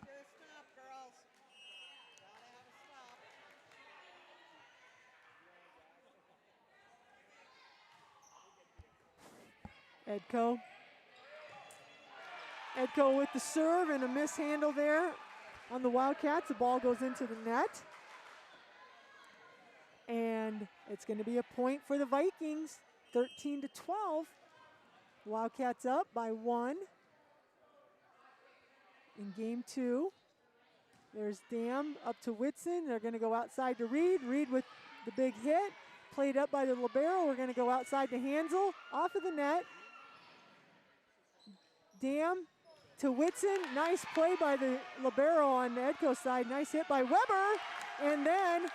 get a stop, girls. Gotta have a stop. Edco with the serve and a mishandle there on the Wildcats. The ball goes into the net. And it's going to be a point for the Vikings, 13-12. Wildcats up by 1 in game 2. There's Dam up to Whitson. They're going to go outside to Reed. Reed with the big hit. Played up by the libero. We're going to go outside to Hansel. Off of the net. Dam to Whitson. Nice play by the libero on the Edco side. Nice hit by Weber. And then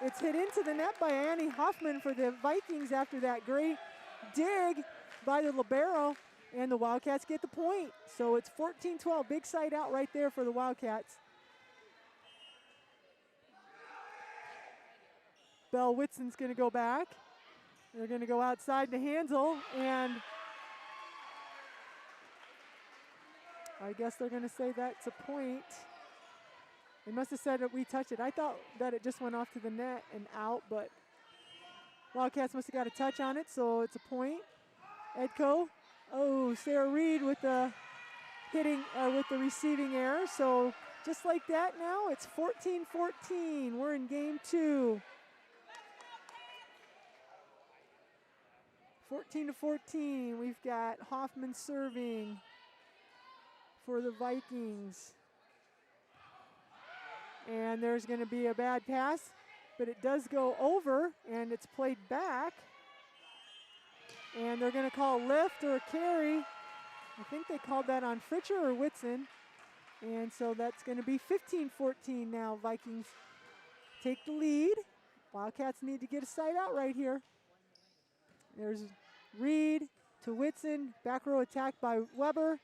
it's hit into the net by Annie Hoffman for the Vikings after that great dig by the libero. And the Wildcats get the point. So it's 14-12. Big side out right there for the Wildcats. Belle Whitson's going to go back. They're going to go outside to Hansel, and I guess they're going to say that's a point. They must have said that we touched it. I thought that it just went off to the net and out, but Wildcats must have got a touch on it, so it's a point. Edco. Oh, Sarah Reed with the with the receiving error. So just like that now, it's 14-14. We're in game 2. 14-14. We've got Hoffman serving for the Vikings. And there's going to be a bad pass, but it does go over, and it's played back. And they're going to call lift or a carry. I think they called that on Fritcher or Whitson. And so that's going to be 15-14 now. Vikings take the lead. Wildcats need to get a side out right here. There's Reed to Whitson. Back row attack by Weber.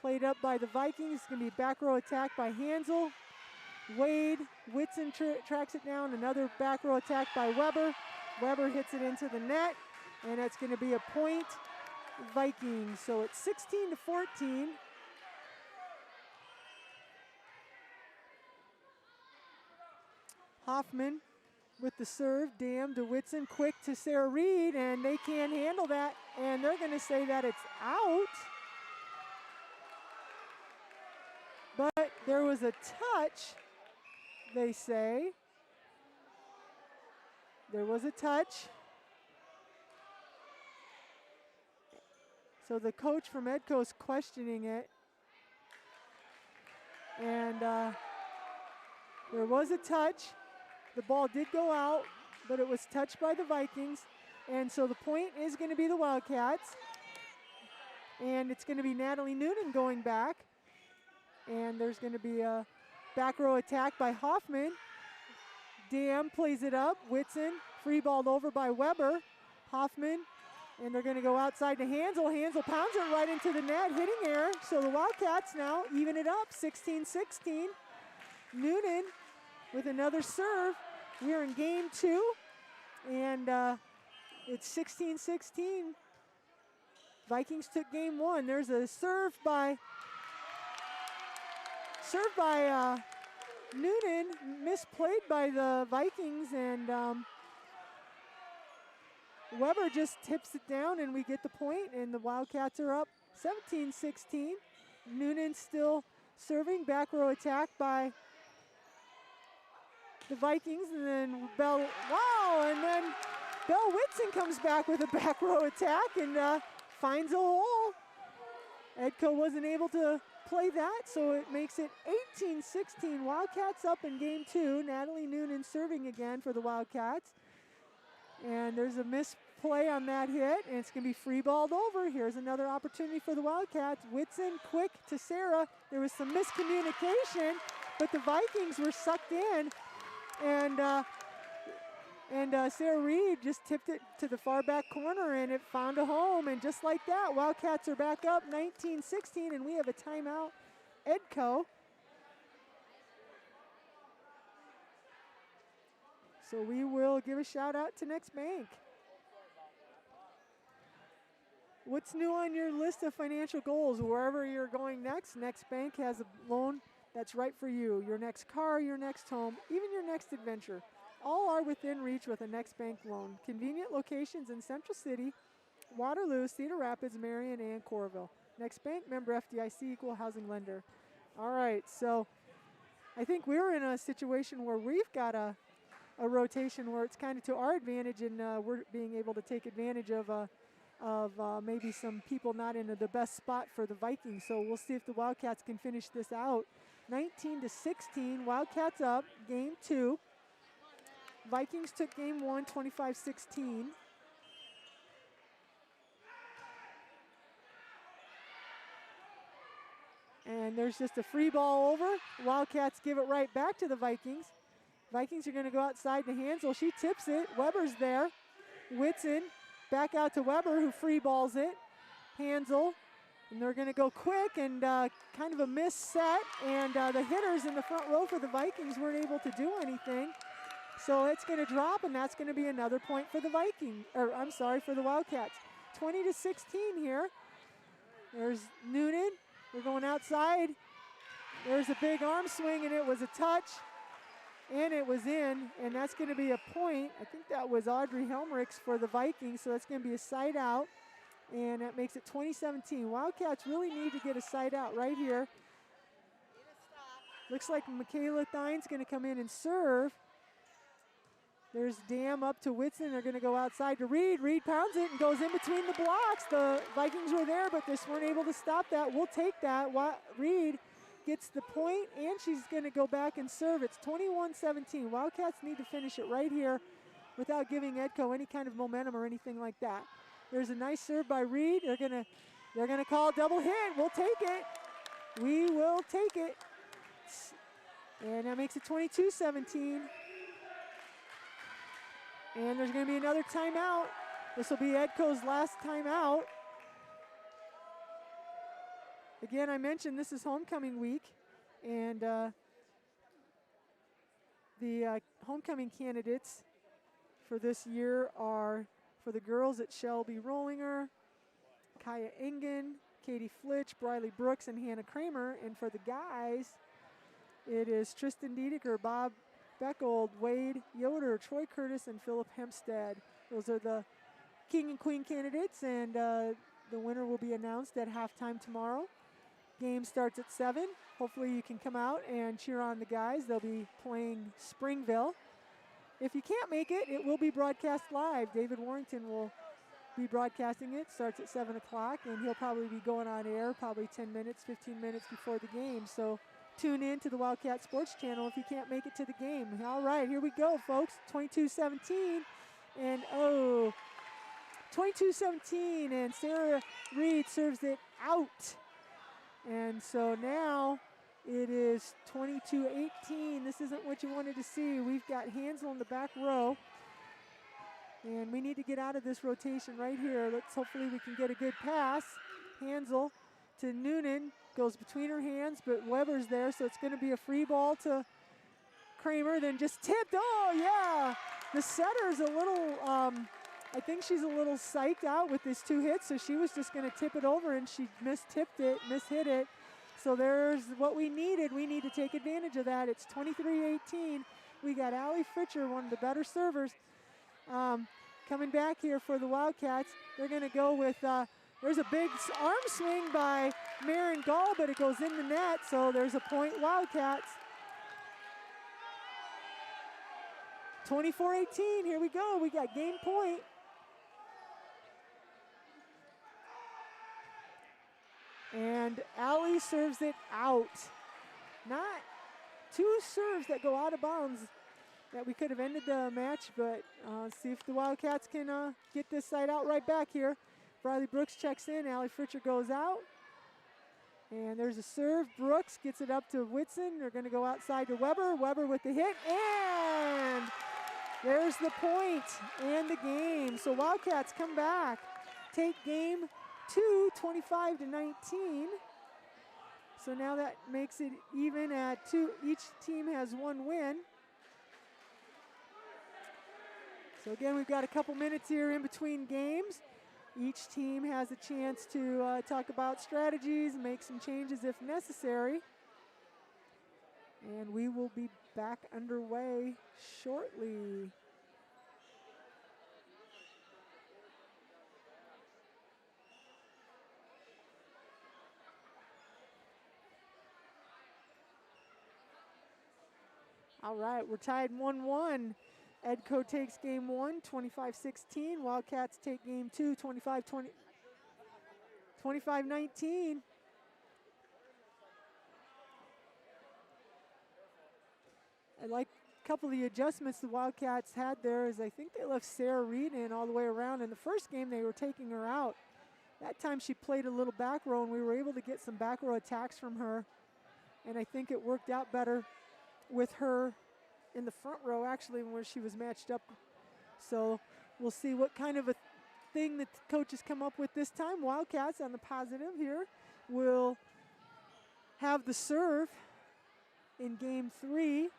Played up by the Vikings. It's going to be back row attack by Hansel. Wade. Whitson tracks it down. Another back row attack by Weber. Weber hits it into the net. And that's going to be a point Vikings. So it's 16-14. Hoffman with the serve. Dam to Whitson. Quick to Sarah Reed. And they can't handle that. And they're going to say that it's out. But there was a touch, they say. There was a touch. So the coach from Edco is questioning it. And there was a touch. The ball did go out, but it was touched by the Vikings. And so the point is going to be the Wildcats. And it's going to be Natalie Noonan going back. And there's going to be a back row attack by Hoffman. Dam plays it up. Whitson free balled over by Weber. Hoffman. And they're going to go outside to Hansel. Hansel pounds it right into the net. Hitting error. So the Wildcats now even it up. 16-16. Noonan with another serve. We're in game 2. And it's 16-16. Vikings took game one. There's a serve by Noonan, misplayed by the Vikings, and Weber just tips it down, and we get the point, and the Wildcats are up 17-16. Noonan still serving, back row attack by the Vikings, and then Bell Whitson comes back with a back row attack and finds a hole. Edco wasn't able to play that, so it makes it 18-16. Wildcats up in game 2. Natalie Noonan serving again for the Wildcats. And there's a misplay on that hit, and it's going to be free-balled over. Here's another opportunity for the Wildcats. Whitson quick to Sarah. There was some miscommunication, but the Vikings were sucked in, and Sarah Reed just tipped it to the far back corner, and it found a home. And just like that, Wildcats are back up 19-16, and we have a timeout. Edco. So we will give a shout out to Next Bank. What's new on your list of financial goals? Wherever you're going next, Next Bank has a loan that's right for you. Your next car, your next home, even your next adventure. All are within reach with a Next Bank loan. Convenient locations in Central City, Waterloo, Cedar Rapids, Marion, and Coralville. Next Bank, member FDIC, equal housing lender. All right, so I think we're in a situation where we've got a rotation where it's kind of to our advantage, and we're being able to take advantage of maybe some people not in the best spot for the Vikings. So we'll see if the Wildcats can finish this out. 19-16, Wildcats up, game 2. Vikings took game 1, 25-16. And there's just a free ball over. Wildcats give it right back to the Vikings. Vikings are going to go outside to Hansel. She tips it. Weber's there. Whitson back out to Weber, who free balls it. Hansel. And they're going to go quick, and kind of a miss set. And the hitters in the front row for the Vikings weren't able to do anything. So it's going to drop, and that's going to be another point for the for the Wildcats. 20-16 here. There's Noonan. We're going outside. There's a big arm swing, and it was a touch. And it was in, and that's going to be a point. I think that was Audrey Helmrichs for the Vikings, so that's going to be a side out, and that makes it 20-17. Wildcats really need to get a side out right here. Looks like Michaela Thine's going to come in and serve. There's Dam up to Whitson. They're going to go outside to Reed. Reed pounds it and goes in between the blocks. The Vikings were there, but they just weren't able to stop that. We'll take that. Reed gets the point, and she's going to go back and serve. It's 21-17. Wildcats need to finish it right here without giving Edco any kind of momentum or anything like that. There's a nice serve by Reed. They're going to call a double hit. We'll take it. We will take it. And that makes it 22-17. And there's going to be another timeout. This will be Edco's last timeout. Again, I mentioned this is homecoming week, and the homecoming candidates for this year are, for the girls, it's Shelby Rollinger, Kaya Engen, Katie Flitch, Briley Brooks, and Hannah Kramer. And for the guys, it is Tristan Diedeker, Bob Beckold, Wade Yoder, Troy Curtis, and Philip Hempstead. Those are the king and queen candidates, and the winner will be announced at halftime tomorrow. Game starts at 7. Hopefully you can come out and cheer on the guys. They'll be playing Springville. If you can't make it, it will be broadcast live. David Warrington will be broadcasting it. Starts at 7 o'clock, and he'll probably be going on air probably 10 minutes, 15 minutes before the game. So tune in to the Wildcat Sports Channel if you can't make it to the game. All right, here we go, folks. 22-17, and 22-17, and Sarah Reed serves it out. And so now it is 22-18. This isn't what you wanted to see. We've got Hansel in the back row, and we need to get out of this rotation right here. Hopefully we can get a good pass. Hansel to Noonan, goes between her hands, but Weber's there, so it's going to be a free ball to Kramer, then just tipped. Oh, yeah. The setter's a little I think she's a little psyched out with these 2 hits, so she was just going to tip it over, and she mishit it. So there's what we needed. We need to take advantage of that. It's 23-18. We got Allie Fritcher, one of the better servers, coming back here for the Wildcats. They're going to go with, there's a big arm swing by Marin Gall, but it goes in the net, so there's a point Wildcats. 24-18, here we go. We got game point. And Allie serves it out. Not 2 serves that go out of bounds that we could have ended the match, but see if the Wildcats can get this side out right back here. Briley Brooks checks in, Allie Fritcher goes out. And there's a serve. Brooks gets it up to Whitson. They're going to go outside to Weber. Weber with the hit, and there's the point and the game. So Wildcats come back, take game 2, 25-19. So now that makes it even at 2. Each team has 1 win. So again, we've got a couple minutes here in between games. Each team has a chance to talk about strategies, make some changes if necessary. And we will be back underway shortly. All right, we're tied 1-1. Edco takes game 1, 25-16. Wildcats take game 2, 25-19. I like a couple of the adjustments the Wildcats had there is I think they left Sarah Reed in all the way around. In the first game, they were taking her out. That time she played a little back row, and we were able to get some back row attacks from her. And I think it worked out better with her in the front row, actually, where she was matched up. So we'll see what kind of a thing that the coaches come up with this time. Wildcats on the positive here will have the serve in game 3.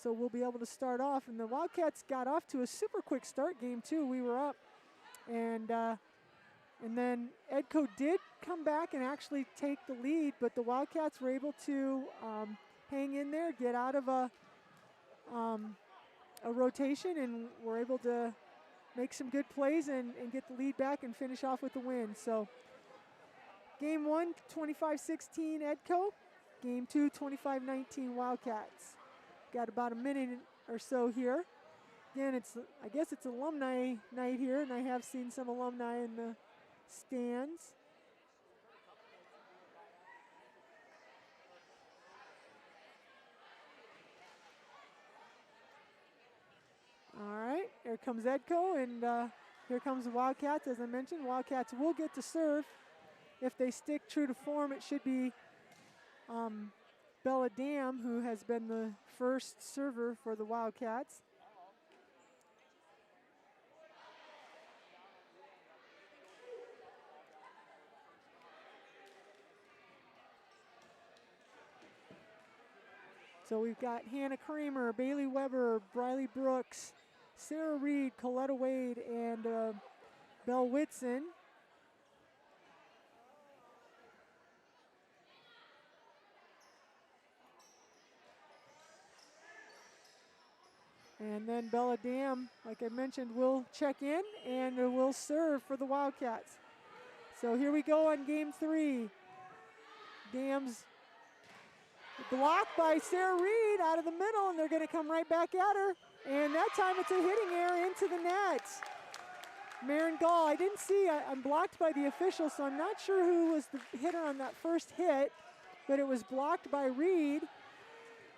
So we'll be able to start off. And the Wildcats got off to a super quick start game 2. We were up. And then Edco did come back and actually take the lead, but the Wildcats were able to hang in there, get out of a rotation, and were able to make some good plays and get the lead back and finish off with the win. So game 1, 25-16 Edco. Game 2, 25-19 Wildcats. Got about a minute or so here. Again, I guess it's alumni night here, and I have seen some alumni in the stands. All right, here comes Edco, and here comes the Wildcats. As I mentioned, Wildcats will get to serve. If they stick true to form, it should be Bella Dam, who has been the first server for the Wildcats. So we've got Hannah Kramer, Bailey Weber, Briley Brooks, Sarah Reed, Coletta Wade, and Belle Whitson. And then Bella Dam, like I mentioned, will check in and will serve for the Wildcats. So here we go on game 3. Dam's blocked by Sarah Reed out of the middle, and they're going to come right back at her. And that time it's a hitting error into the net. Marin Gall, I didn't see, I'm blocked by the official, so I'm not sure who was the hitter on that first hit, but it was blocked by Reed.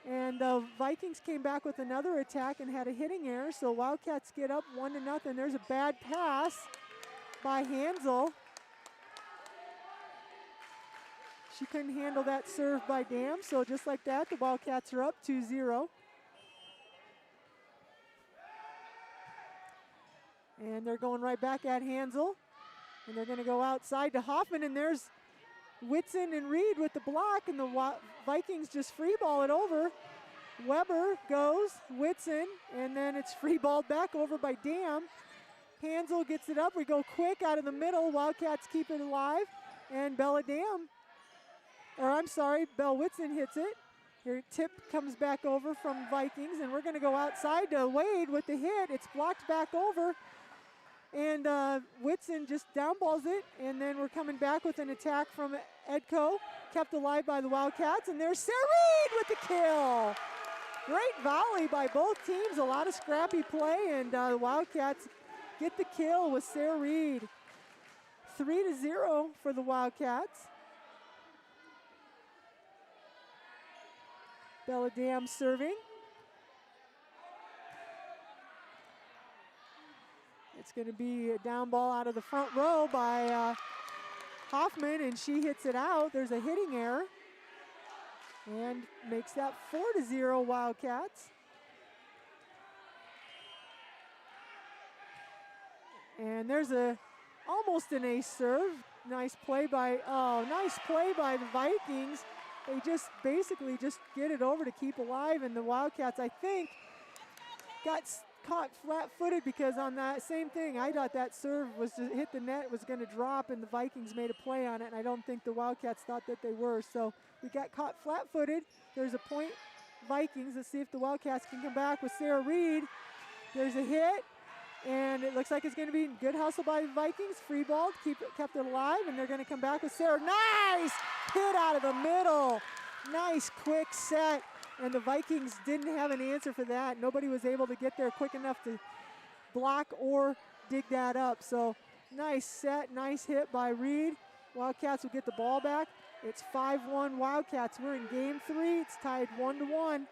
And the Vikings came back with another attack and had a hitting error, so Wildcats get up 1-0. There's a bad pass by Hansel. She couldn't handle that serve by Dam, so just like that, the Wildcats are up 2-0. And they're going right back at Hansel. And they're going to go outside to Hoffman, and there's Whitson and Reed with the block, and the Vikings just free ball it over. Weber goes, Whitson, and then it's free balled back over by Dam. Hansel gets it up. We go quick out of the middle. Wildcats keep it alive. And Bell Whitson hits it. Her tip comes back over from Vikings, and we're going to go outside to Wade with the hit. It's blocked back over, and Whitson just downballs it, and then we're coming back with an attack from Edco, kept alive by the Wildcats, and there's Sarah Reed with the kill. Great volley by both teams, a lot of scrappy play, and the Wildcats get the kill with Sarah Reed. 3-0 for the Wildcats. Belladam serving. It's going to be a down ball out of the front row by Hoffman, and she hits it out. There's a hitting error and makes that 4-0 Wildcats. And there's almost an ace serve. Nice play by the Vikings. They just basically just get it over to keep alive, and the Wildcats, I think, got caught flat-footed because on that same thing, I thought that serve was to hit the net, was going to drop, and the Vikings made a play on it, and I don't think the Wildcats thought that they were. So we got caught flat-footed. There's a point, Vikings. Let's see if the Wildcats can come back with Sarah Reed. There's a hit, and it looks like it's going to be good hustle by the Vikings. Free ball, kept it alive, and they're going to come back with Sarah. Nice hit out of the middle. Nice quick set, and the Vikings didn't have an answer for that. Nobody was able to get there quick enough to block or dig that up. So nice set, nice hit by Reed. Wildcats will get the ball back. It's 5-1 Wildcats. We're in game 3. It's tied 1-1.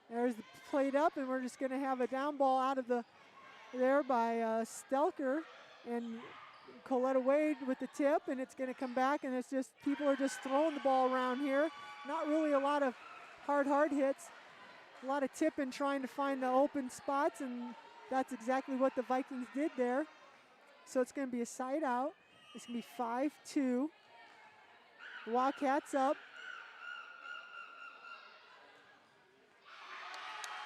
There's the played up, and we're just going to have a down ball out of there by Stelker, and Coletta Wade with the tip, and it's going to come back, and it's just people are just throwing the ball around here. Not really a lot of hard hits. A lot of tipping, trying to find the open spots, and that's exactly what the Vikings did there. So it's going to be a side out. It's going to be 5-2. Wildcats up.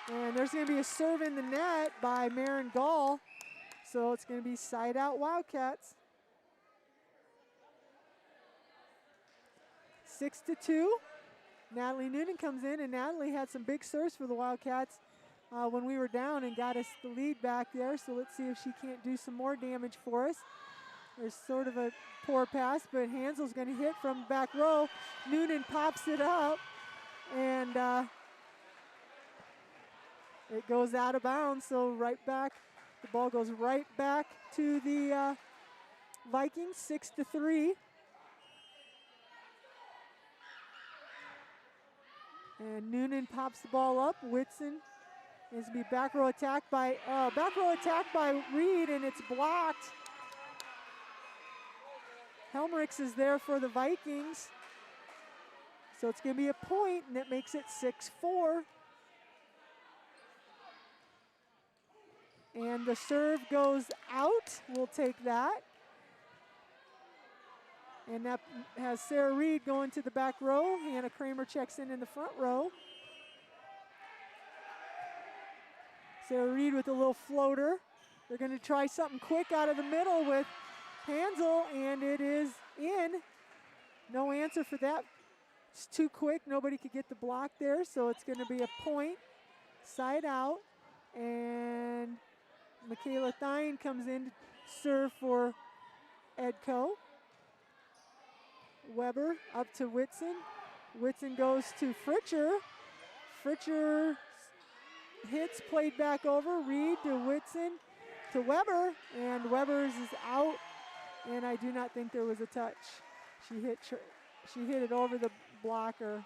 And there's going to be a serve in the net by Marin Gall. So it's going to be side out Wildcats. 6-2. Natalie Noonan comes in, and Natalie had some big serves for the Wildcats when we were down and got us the lead back there. So let's see if she can't do some more damage for us. There's sort of a poor pass, but Hansel's going to hit from back row. Noonan pops it up, and it goes out of bounds. So right back, the ball goes right back to the Vikings, 6-3. And Noonan pops the ball up. Whitson is to be back row attack by Reed, and it's blocked. Helmerich is there for the Vikings. So it's going to be a point, and it makes it 6-4. And the serve goes out. We'll take that. And that has Sarah Reed going to the back row. Hannah Kramer checks in the front row. Sarah Reed with a little floater. They're going to try something quick out of the middle with Hansel, and it is in. No answer for that. It's too quick. Nobody could get the block there, so it's going to be a point. Side out. And Michaela Thine comes in to serve for Edco. Weber up to Whitson. Whitson goes to Fritcher. Fritcher hits, played back over. Reed to Whitson to Weber, and Weber's is out, and I do not think there was a touch. She hit it over the blocker.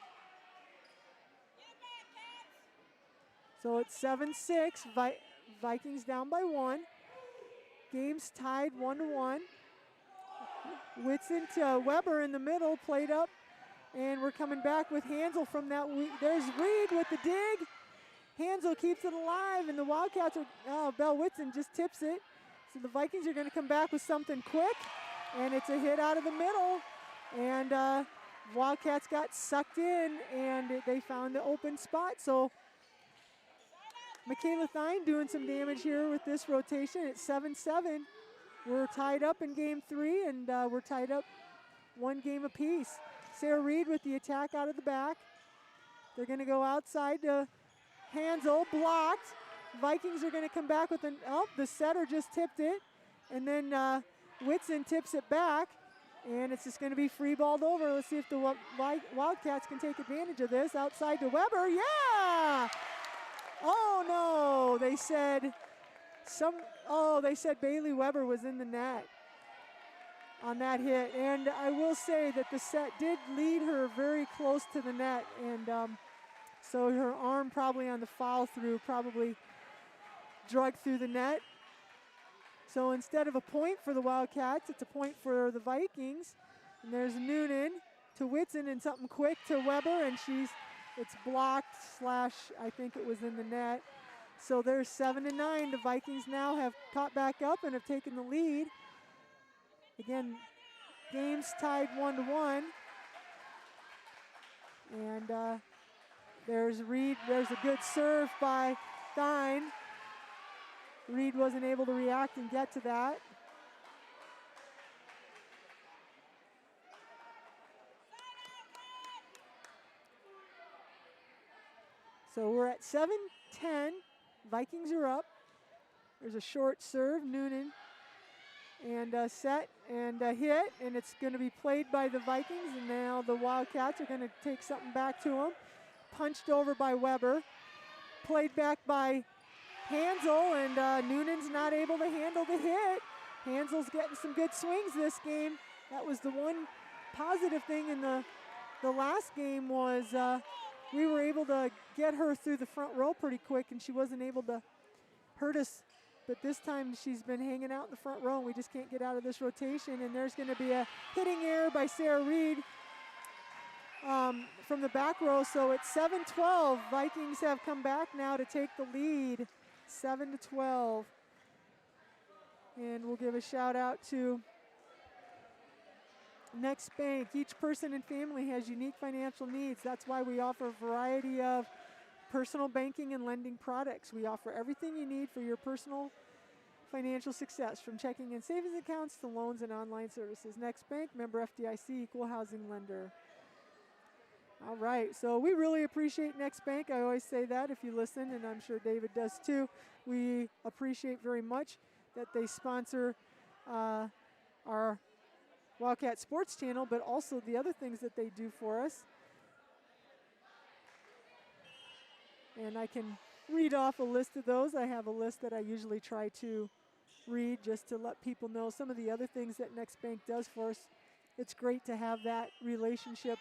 So it's 7-6. Vikings down by 1. Game's tied 1-1. Whitson to Weber in the middle, played up, and we're coming back with Hansel from that. There's Reed with the dig. Hansel keeps it alive, and the Wildcats are, Bell Whitson just tips it. So the Vikings are going to come back with something quick, and it's a hit out of the middle, and Wildcats got sucked in, and they found the open spot. So Michaela Thine doing some damage here with this rotation. It's 7-7. We're tied up in game 3, and we're tied up 1 game apiece. Sarah Reed with the attack out of the back. They're going to go outside to Hansel, blocked. Vikings are going to come back with the setter just tipped it. And then Whitson tips it back. And it's just going to be free balled over. Let's see if the Wildcats can take advantage of this. Outside to Weber, yeah! Oh no, they said Bailey Weber was in the net on that hit. And I will say that the set did lead her very close to the net. And so her arm probably on the follow through probably drug through the net. So instead of a point for the Wildcats, it's a point for the Vikings. And there's Noonan to Whitson and something quick to Weber, and it's blocked / I think it was in the net. So there's 7-9. The Vikings now have caught back up and have taken the lead. Again, game's tied 1-1. And there's Reed. There's a good serve by Thine. Reed wasn't able to react and get to that. So we're at 7-10. Vikings are up. There's a short serve, Noonan. And a set and a hit, and it's going to be played by the Vikings, and now the Wildcats are going to take something back to them. Punched over by Weber. Played back by Hansel, and Noonan's not able to handle the hit. Hansel's getting some good swings this game. That was the one positive thing in the last game was we were able to get her through the front row pretty quick, and she wasn't able to hurt us. But this time she's been hanging out in the front row, and we just can't get out of this rotation. And there's going to be a hitting error by Sarah Reed from the back row. So it's 7-12. Vikings have come back now to take the lead. 7-12. And we'll give a shout out to Next Bank. Each person and family has unique financial needs. That's why we offer a variety of personal banking and lending products. We offer everything you need for your personal financial success, from checking and savings accounts to loans and online services. Next Bank, member FDIC, equal housing lender. All right, so we really appreciate Next Bank. I always say that if you listen, and I'm sure David does too. We appreciate very much that they sponsor our Wildcat Sports channel, but also the other things that they do for us. And I can read off a list of those. I have a list that I usually try to read just to let people know some of the other things that Next Bank does for us. It's great to have that relationship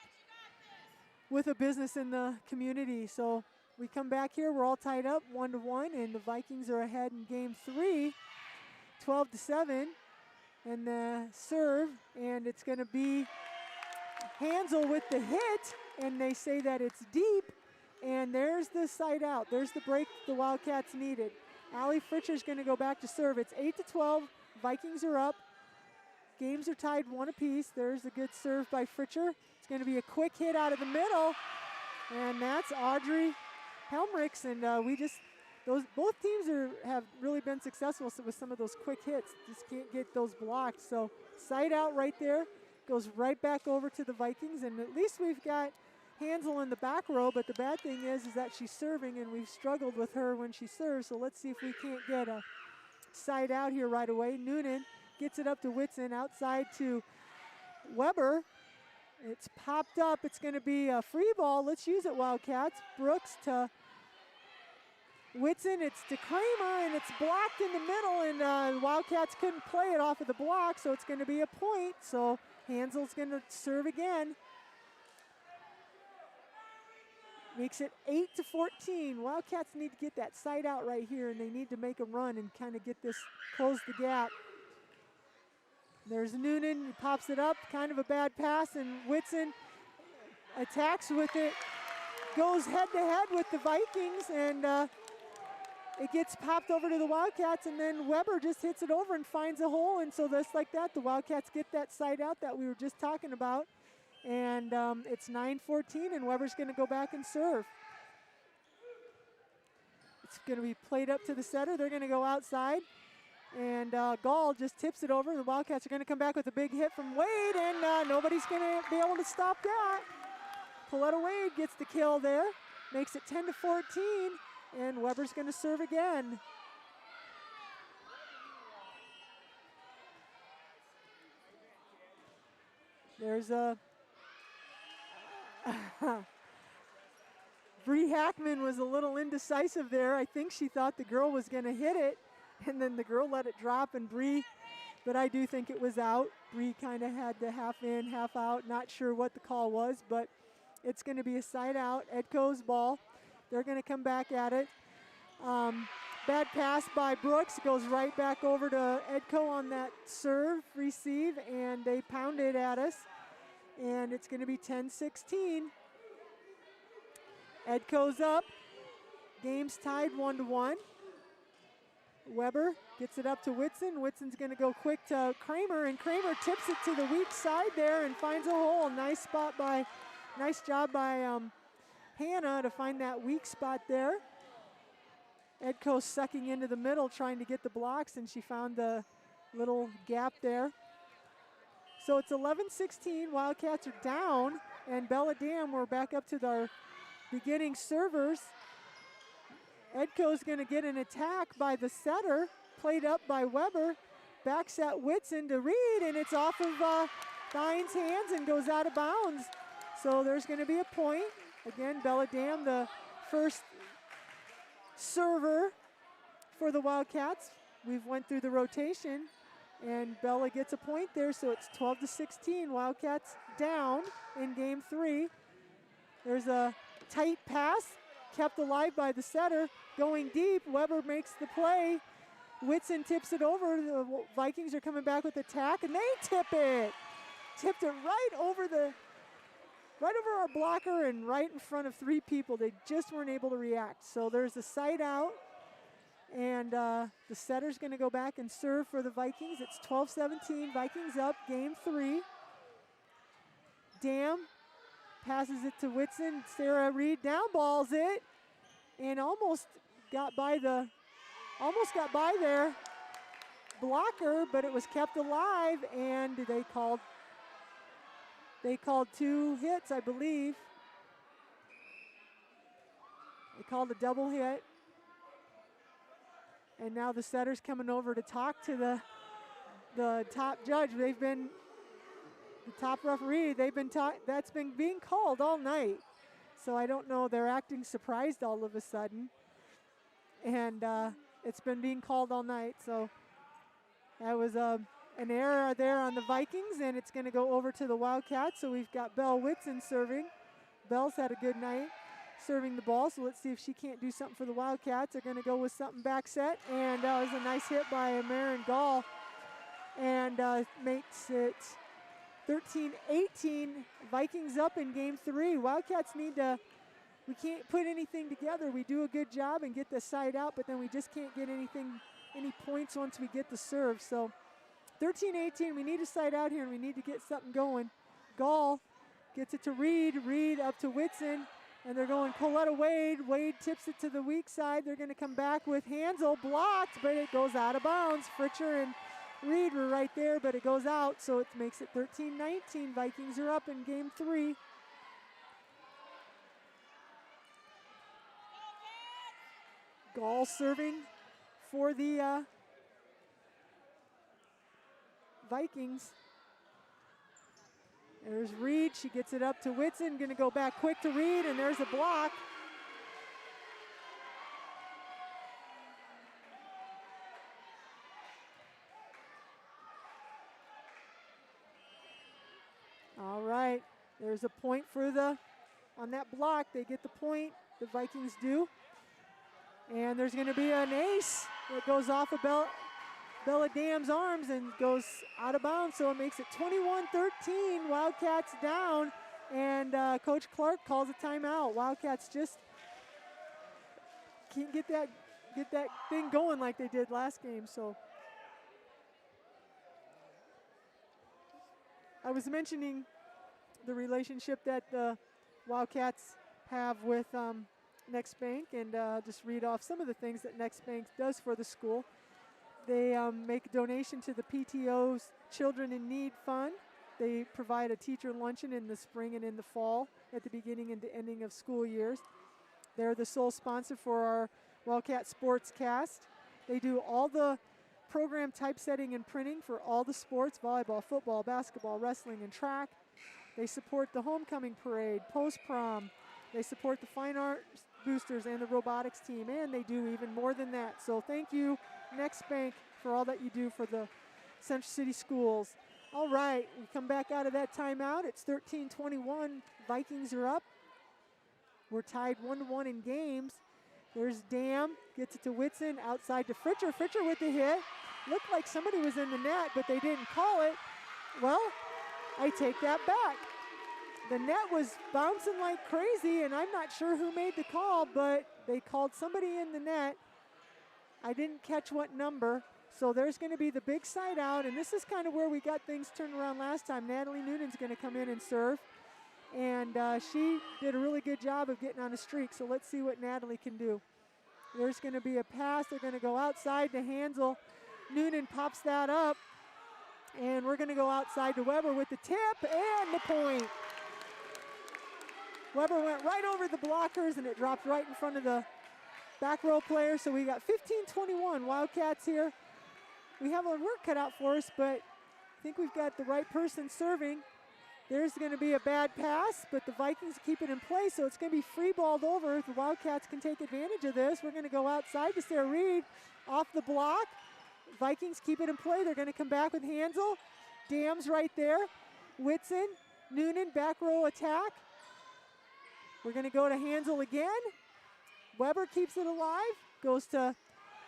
with a business in the community. So we come back here, we're all tied up 1-1, and the Vikings are ahead in game 3, 12-7. And the serve, and it's going to be Hansel with the hit, and they say that it's deep. And there's the side out. There's the break the Wildcats needed. Allie Fritcher's going to go back to serve. It's 8-12. Vikings are up. Games are tied 1 apiece. There's a good serve by Fritcher. It's going to be a quick hit out of the middle. And that's Audrey Helmrichs. And both teams have really been successful with some of those quick hits. Just can't get those blocked. So side out right there. Goes right back over to the Vikings. And at least we've got Hansel in the back row, but the bad thing is that she's serving, and we've struggled with her when she serves. So let's see if we can't get a side out here right away. Noonan gets it up to Whitson, outside to Weber. It's popped up. It's going to be a free ball. Let's use it, Wildcats. Brooks to Whitson. It's to Kramer, and it's blocked in the middle, and Wildcats couldn't play it off of the block, so it's going to be a point. So Hansel's going to serve again. Makes it 8-14. Wildcats need to get that side out right here, and they need to make a run and kind of get this, close the gap. There's Noonan, he pops it up, kind of a bad pass, and Whitson attacks with it, goes head to head with the Vikings, and it gets popped over to the Wildcats, and then Weber just hits it over and finds a hole, and so just like that, the Wildcats get that side out that we were just talking about. And it's 9-14, and Weber's going to go back and serve. It's going to be played up to the setter. They're going to go outside. And Gall just tips it over. The Wildcats are going to come back with a big hit from Wade, and nobody's going to be able to stop that. Pauletta Wade gets the kill there, makes it 10-14, and Weber's going to serve again. There's a Bree Hackman was a little indecisive there. I think she thought the girl was going to hit it, and then the girl let it drop, and Bree, but I do think it was out. Bree kind of had the half in, half out. Not sure what the call was, but it's going to be a side out. Edco's ball. They're going to come back at it. Bad pass by Brooks. Goes right back over to Edco on that serve, receive, and they pound it at us. And it's going to be 10-16. Edco's up. Game's tied 1-1. Weber gets it up to Whitson. Whitson's going to go quick to Kramer, and Kramer tips it to the weak side there and finds a hole. Nice job by Hannah to find that weak spot there. Edco sucking into the middle trying to get the blocks, and she found the little gap there. So it's 11-16. Wildcats are down, and Bella Dam, we're back up to our beginning servers. Edco's going to get an attack by the setter, played up by Weber, backs at Whitson to Reed, and it's off of Thines' hands and goes out of bounds. So there's going to be a point. Again, Bella Dam, the first server for the Wildcats. We've went through the rotation, and Bella gets a point there, so it's 12-16. Wildcats down in game 3. There's a tight pass, kept alive by the setter, going deep. Weber makes the play. Whitson tips it over. The Vikings are coming back with attack, and they tip it. Tipped it right over our blocker and right in front of 3 people. They just weren't able to react. So there's a side out, and the setter's going to go back and serve for the Vikings. It's 12-17. Vikings up, game 3. Dam passes it to Whitson. Sarah Reed down balls it, and almost got by their blocker, but it was kept alive, and they called 2 hits, I believe. They called a double hit. And now the setter's coming over to talk to the top judge. The top referee, that's been being called all night. So I don't know, they're acting surprised all of a sudden. And it's been being called all night. So that was an error there on the Vikings, and it's going to go over to the Wildcats. So we've got Belle Whitson serving. Belle's had a good night serving the ball, so let's see if she can't do something for the Wildcats. They're going to go with something back set, and it was a nice hit by Marin Gall, and makes it 13-18. Vikings up in game 3. Wildcats we can't put anything together. We do a good job and get the side out, but then we just can't get any points once we get the serve. So 13-18, we need a side out here, and we need to get something going. Gall gets it to Reed. Reed up to Whitson, and they're going Coletta Wade. Wade tips it to the weak side. They're going to come back with Hansel, blocked, but it goes out of bounds. Fritcher and Reed were right there, but it goes out, so it makes it 13-19. Vikings are up in game 3. Gall serving for the Vikings. There's Reed. She gets it up to Whitson. Going to go back quick to Reed, and there's a block. All right. There's a point on that block. They get the point. The Vikings do. And there's going to be an ace that goes off of Bella Dam's arms and goes out of bounds, so it makes it 21-13. Wildcats down, and Coach Clark calls a timeout. Wildcats just can't get that thing going like they did last game. So I was mentioning the relationship that the Wildcats have with Next Bank and just read off some of the things that Next Bank does for the school. They make a donation to the PTO's Children in Need Fund. They provide a teacher luncheon in the spring and in the fall at the beginning and the ending of school years. They're the sole sponsor for our Wildcat Sportscast. They do all the program typesetting and printing for all the sports, volleyball, football, basketball, wrestling, and track. They support the homecoming parade, post-prom. They support the fine arts boosters and the robotics team, and they do even more than that. So thank you, Next Bank, for all that you do for the Central City schools. All right, we come back out of that timeout. It's 13-21. Vikings are up. We're tied 1-1 in games. There's Dam, gets it to Whitson, outside to Fritcher. Fritcher with the hit. Looked like somebody was in the net, but they didn't call it. Well, I take that back. The net was bouncing like crazy, and I'm not sure who made the call, but they called somebody in the net. I didn't catch what number. So there's going to be the big side out, and this is kind of where we got things turned around last time. Natalie Noonan's going to come in and serve, and she did a really good job of getting on a streak, so let's see what Natalie can do. There's going to be a pass. They're going to go outside to Hansel. Noonan pops that up, and we're going to go outside to Weber with the tip and the point. Weber went right over the blockers, and it dropped right in front of the back row player, so we got 15-21 Wildcats here. We have our work cut out for us, but I think we've got the right person serving. There's going to be a bad pass, but the Vikings keep it in place, so it's going to be free balled over. The Wildcats can take advantage of this. We're going to go outside to Sarah Reed off the block. Vikings keep it in play. They're going to come back with Hansel. Dam's right there. Whitson, Noonan, back row attack. We're going to go to Hansel again. Weber keeps it alive, goes to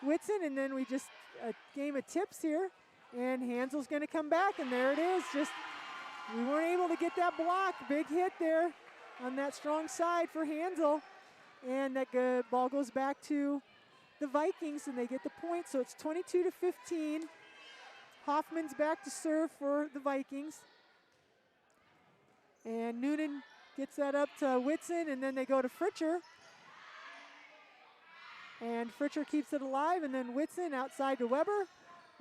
Whitson, and then we just a game of tips here, and Hansel's going to come back, and there it is. Just we weren't able to get that block. Big hit there on that strong side for Hansel, and that ball goes back to the Vikings, and they get the point. So it's 22-15. Hoffman's back to serve for the Vikings, and Noonan gets that up to Whitson, and then they go to Fritcher. And Fritcher keeps it alive, and then Whitson outside to Weber.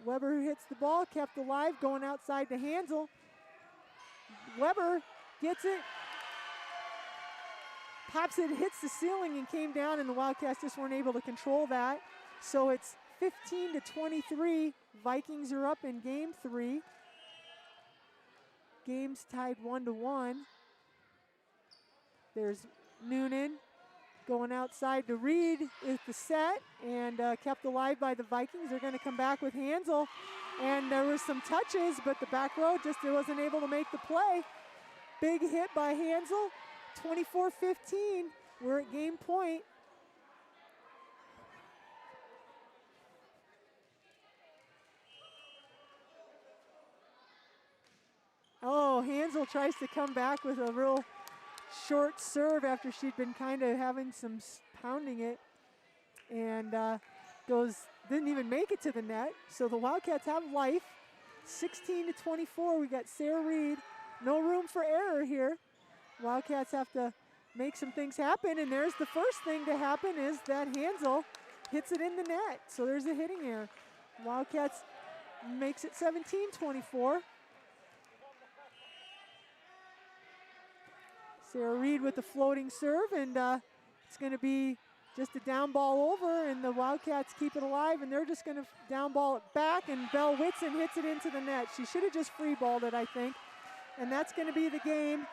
Weber hits the ball, kept alive, going outside to Hansel. Weber gets it, pops it, hits the ceiling, and came down, and the Wildcats just weren't able to control that. So it's 15-23. Vikings are up in game 3. Game's tied 1-1. There's Noonan going outside to Reed is the set, and kept alive by the Vikings. They're going to come back with Hansel, and there was some touches, but the back row just wasn't able to make the play. Big hit by Hansel, 24-15. We're at game point. Oh, Hansel tries to come back with a real short serve after she'd been kind of having some pounding it, and didn't even make it to the net. So the Wildcats have life. 16-24. We got Sarah Reed. No room for error here. Wildcats have to make some things happen, and there's the first thing to happen is that Hansel hits it in the net. So there's a hitting error. Wildcats makes it 17-24. Sarah Reed with the floating serve, and it's going to be just a down ball over, and the Wildcats keep it alive, and they're just going to down ball it back, and Belle Whitson hits it into the net. She should have just free balled it, I think, and that's going to be the game.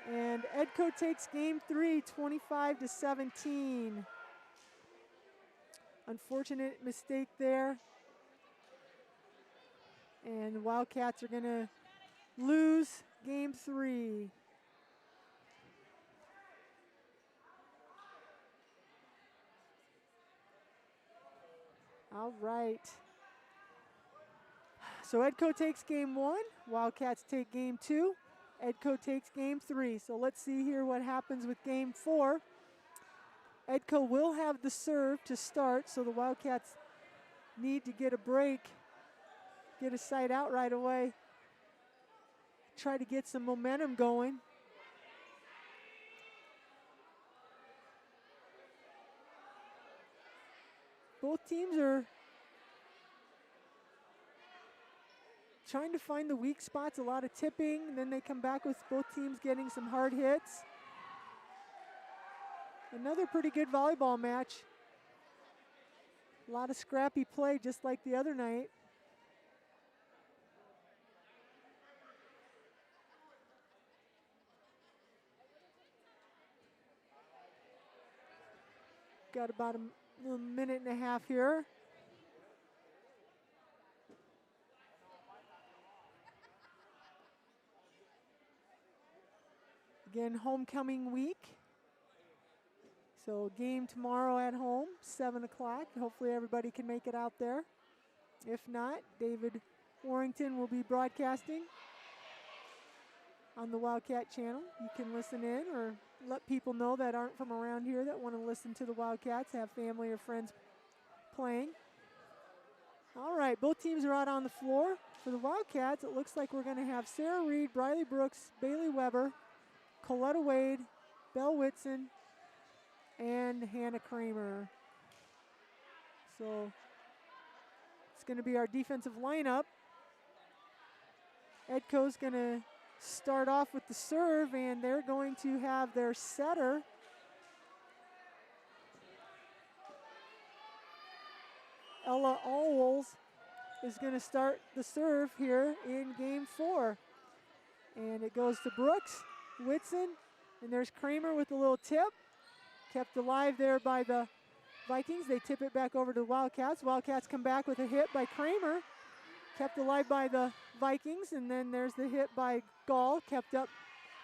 And Edco takes game 3, 25-17. Unfortunate mistake there. And the Wildcats are going to lose game 3. All right. So Edco takes game 1. Wildcats take game 2. Edco takes game 3. So let's see here what happens with game 4. Edco will have the serve to start, so the Wildcats need to get a break, get a side out right away. Try to get some momentum going. both teams are trying to find the weak spots, a lot of tipping, and then they come back with both teams getting some hard hits. Another pretty good volleyball match. A lot of scrappy play, just like the other night. Got about a little minute and a half here. Again, homecoming week. So game tomorrow at home, 7 o'clock. Hopefully everybody can make it out there. If not, David Warrington will be broadcasting on the Wildcat channel. You can listen in or let people know that aren't from around here that want to listen to the Wildcats, have family or friends playing. All right, both teams are out on the floor. For the Wildcats, it looks like we're going to have Sarah Reed, Briley Brooks, Bailey Weber, Coletta Wade, Belle Whitson, and Hannah Kramer. So it's going to be our defensive lineup. Edco's going to start off with the serve, and they're going to have their setter, Ella Allwolds, is going to start the serve here in game 4. And it goes to Brooks, Whitson, and there's Kramer with a little tip. Kept alive there by the Vikings. They tip it back over to the Wildcats. Wildcats come back with a hit by Kramer. Kept alive by the Vikings, and then there's the hit by Gall, kept up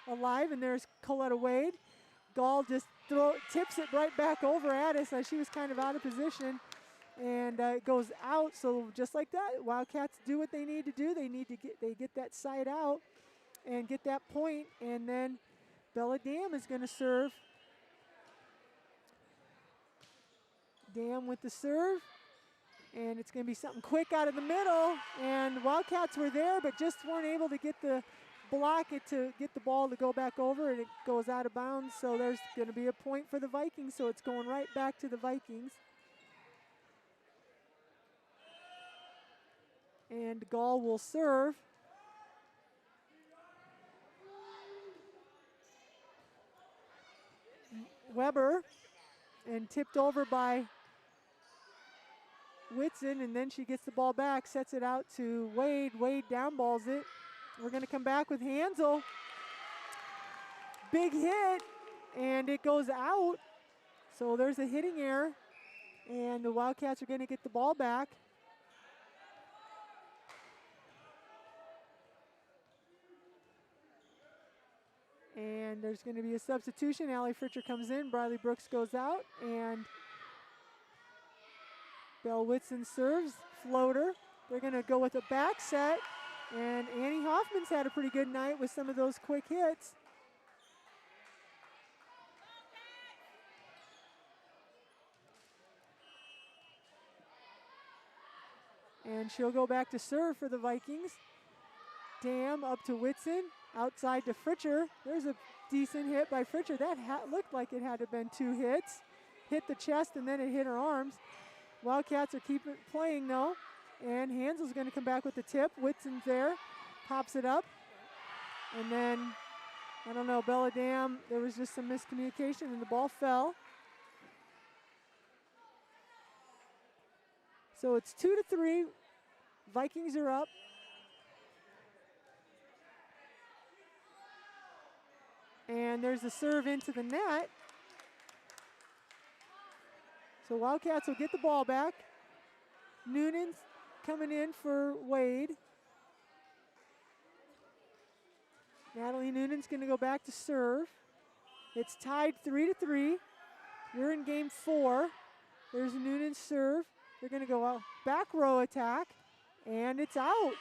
alive, and there's Coletta Wade. Gall just tips it right back over at us as she was kind of out of position, and it goes out. So just like that, Wildcats do what they need to do. They get that side out and get that point, and then Bella Dam is going to serve. Dam with the serve. And it's going to be something quick out of the middle. And Wildcats were there, but just weren't able to get the to get the ball to go back over, and it goes out of bounds. So there's going to be a point for the Vikings. So it's going right back to the Vikings. And Gall will serve. Weber, and tipped over by Whitson, and then she gets the ball back, sets it out to Wade. Wade downballs it. We're going to come back with Hansel. Big hit, and it goes out. So there's a hitting error, and the Wildcats are going to get the ball back. And there's going to be a substitution. Allie Fritcher comes in, Briley Brooks goes out, and Belle Whitson serves, floater. They're going to go with a back set, and Annie Hoffman's had a pretty good night with some of those quick hits. And she'll go back to serve for the Vikings. Dam up to Whitson, outside to Fritcher. There's a decent hit by Fritcher. That looked like it had to have been 2 hits. Hit the chest, and then it hit her arms. Wildcats are keeping playing though, and Hansel's going to come back with the tip. Whitson's there, pops it up, and then, I don't know, Bella Dam, there was just some miscommunication and the ball fell. So it's 2-3, Vikings are up. And there's a serve into the net. So Wildcats will get the ball back. Noonan's coming in for Wade. Natalie Noonan's going to go back to serve. It's tied 3-3. We're in game 4. There's Noonan's serve. They're going to go out back row attack, and it's out.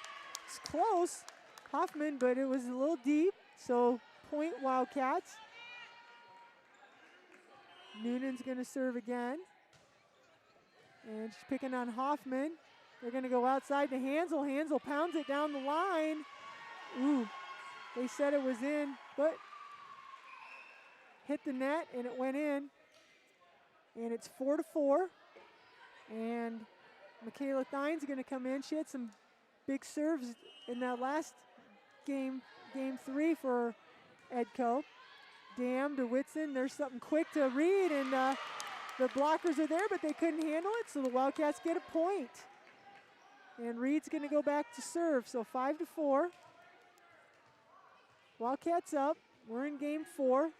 It's close, Hoffman, but it was a little deep. So point Wildcats. Noonan's going to serve again. And she's picking on Hoffman. They're going to go outside to Hansel. Hansel pounds it down the line. Ooh, they said it was in, but hit the net and it went in. And it's 4-4. And Michaela Thine's going to come in. She had some big serves in that last game, game 3 for Edco. Dam to Whitson. There's something quick to Reed, and the blockers are there, but they couldn't handle it, so the Wildcats get a point. And Reed's going to go back to serve, so 5-4. Wildcats up. We're in game 4.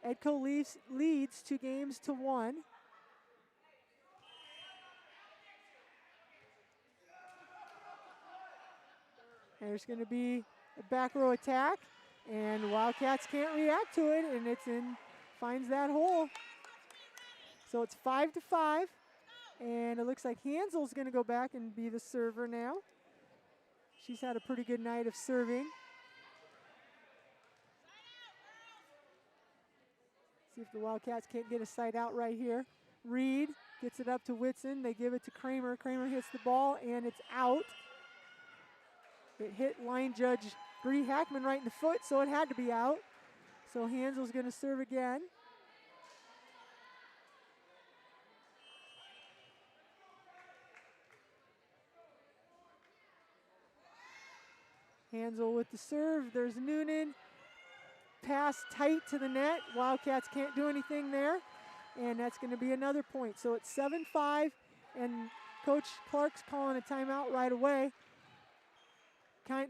Edco leads 2-1. There's going to be a back row attack, and Wildcats can't react to it, and it's in, finds that hole. So it's 5-5, and it looks like Hansel's going to go back and be the server now. She's had a pretty good night of serving. See if the Wildcats can't get a side out right here. Reed gets it up to Whitson. They give it to Kramer. Kramer hits the ball, and it's out. It hit line judge Bree Hackman right in the foot, so it had to be out. So Hansel's going to serve again. Hansel with the serve. There's Noonan. Pass tight to the net. Wildcats can't do anything there. And that's going to be another point. So it's 7-5, and Coach Clark's calling a timeout right away.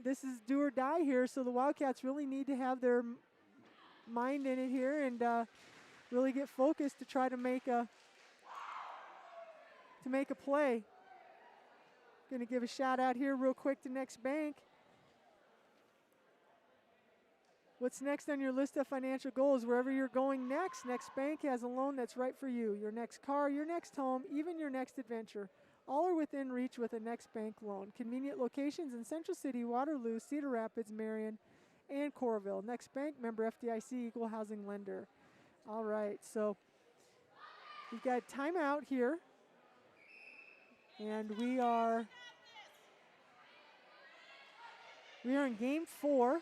This is do or die here, so the Wildcats really need to have their mind in it here and really get focused to try to make a play. Going to give a shout out here real quick to Next Bank. What's next on your list of financial goals? Wherever you're going next, Next Bank has a loan that's right for you. Your next car, your next home, even your next adventure. All are within reach with a Next Bank loan. Convenient locations in Central City, Waterloo, Cedar Rapids, Marion, and Coralville. Next Bank, member FDIC, equal housing lender. All right, so we've got a timeout here. And we are in game 4.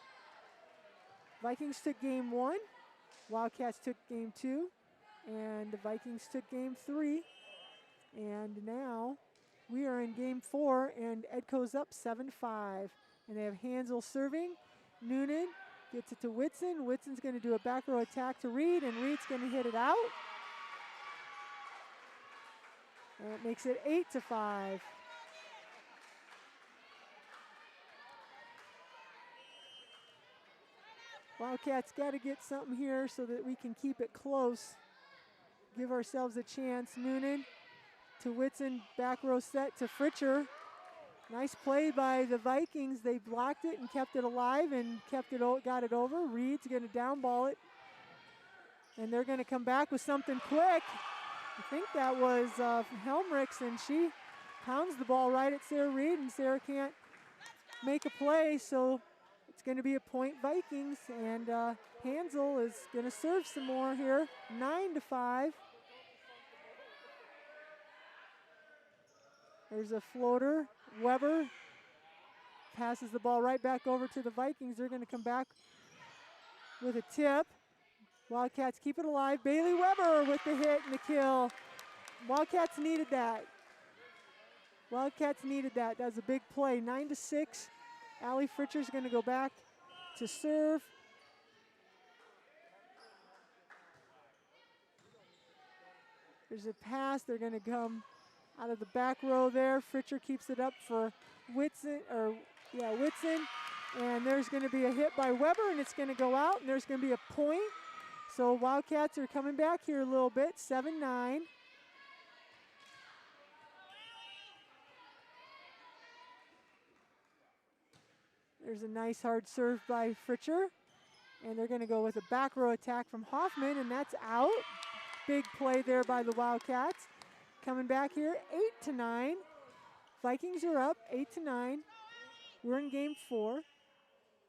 Vikings took game 1, Wildcats took game 2, and the Vikings took game 3. And now we are in game 4, and Edco's up 7-5. And they have Hansel serving. Noonan gets it to Whitson. Whitson's going to do a back row attack to Reed, and Reed's going to hit it out. And it makes it 8-5. Wildcats got to get something here so that we can keep it close. Give ourselves a chance. Noonan to Whitson, back row set to Fritcher. Nice play by the Vikings. They blocked it and kept it alive and got it over. Reed's going to down ball it. And they're going to come back with something quick. I think that was Helmrichs, and she pounds the ball right at Sarah Reed, and Sarah can't make a play, so it's going to be a point Vikings, and Hansel is going to serve some more here, 9-5. There's a floater. Weber passes the ball right back over to the Vikings. They're going to come back with a tip. Wildcats keep it alive. Bailey Weber with the hit and the kill. Wildcats needed that. Wildcats needed that. That was a big play. 9-6. Allie Fritcher's going to go back to serve. There's a pass. They're going to come out of the back row there. Fritcher keeps it up for Whitson. And there's going to be a hit by Weber, and it's going to go out, and there's going to be a point. So Wildcats are coming back here a little bit, 7-9. There's a nice hard serve by Fritcher. And they're going to go with a back row attack from Hoffman, and that's out. Big play there by the Wildcats. Coming back here, 8-9. Vikings are up, 8-9. We're in game 4.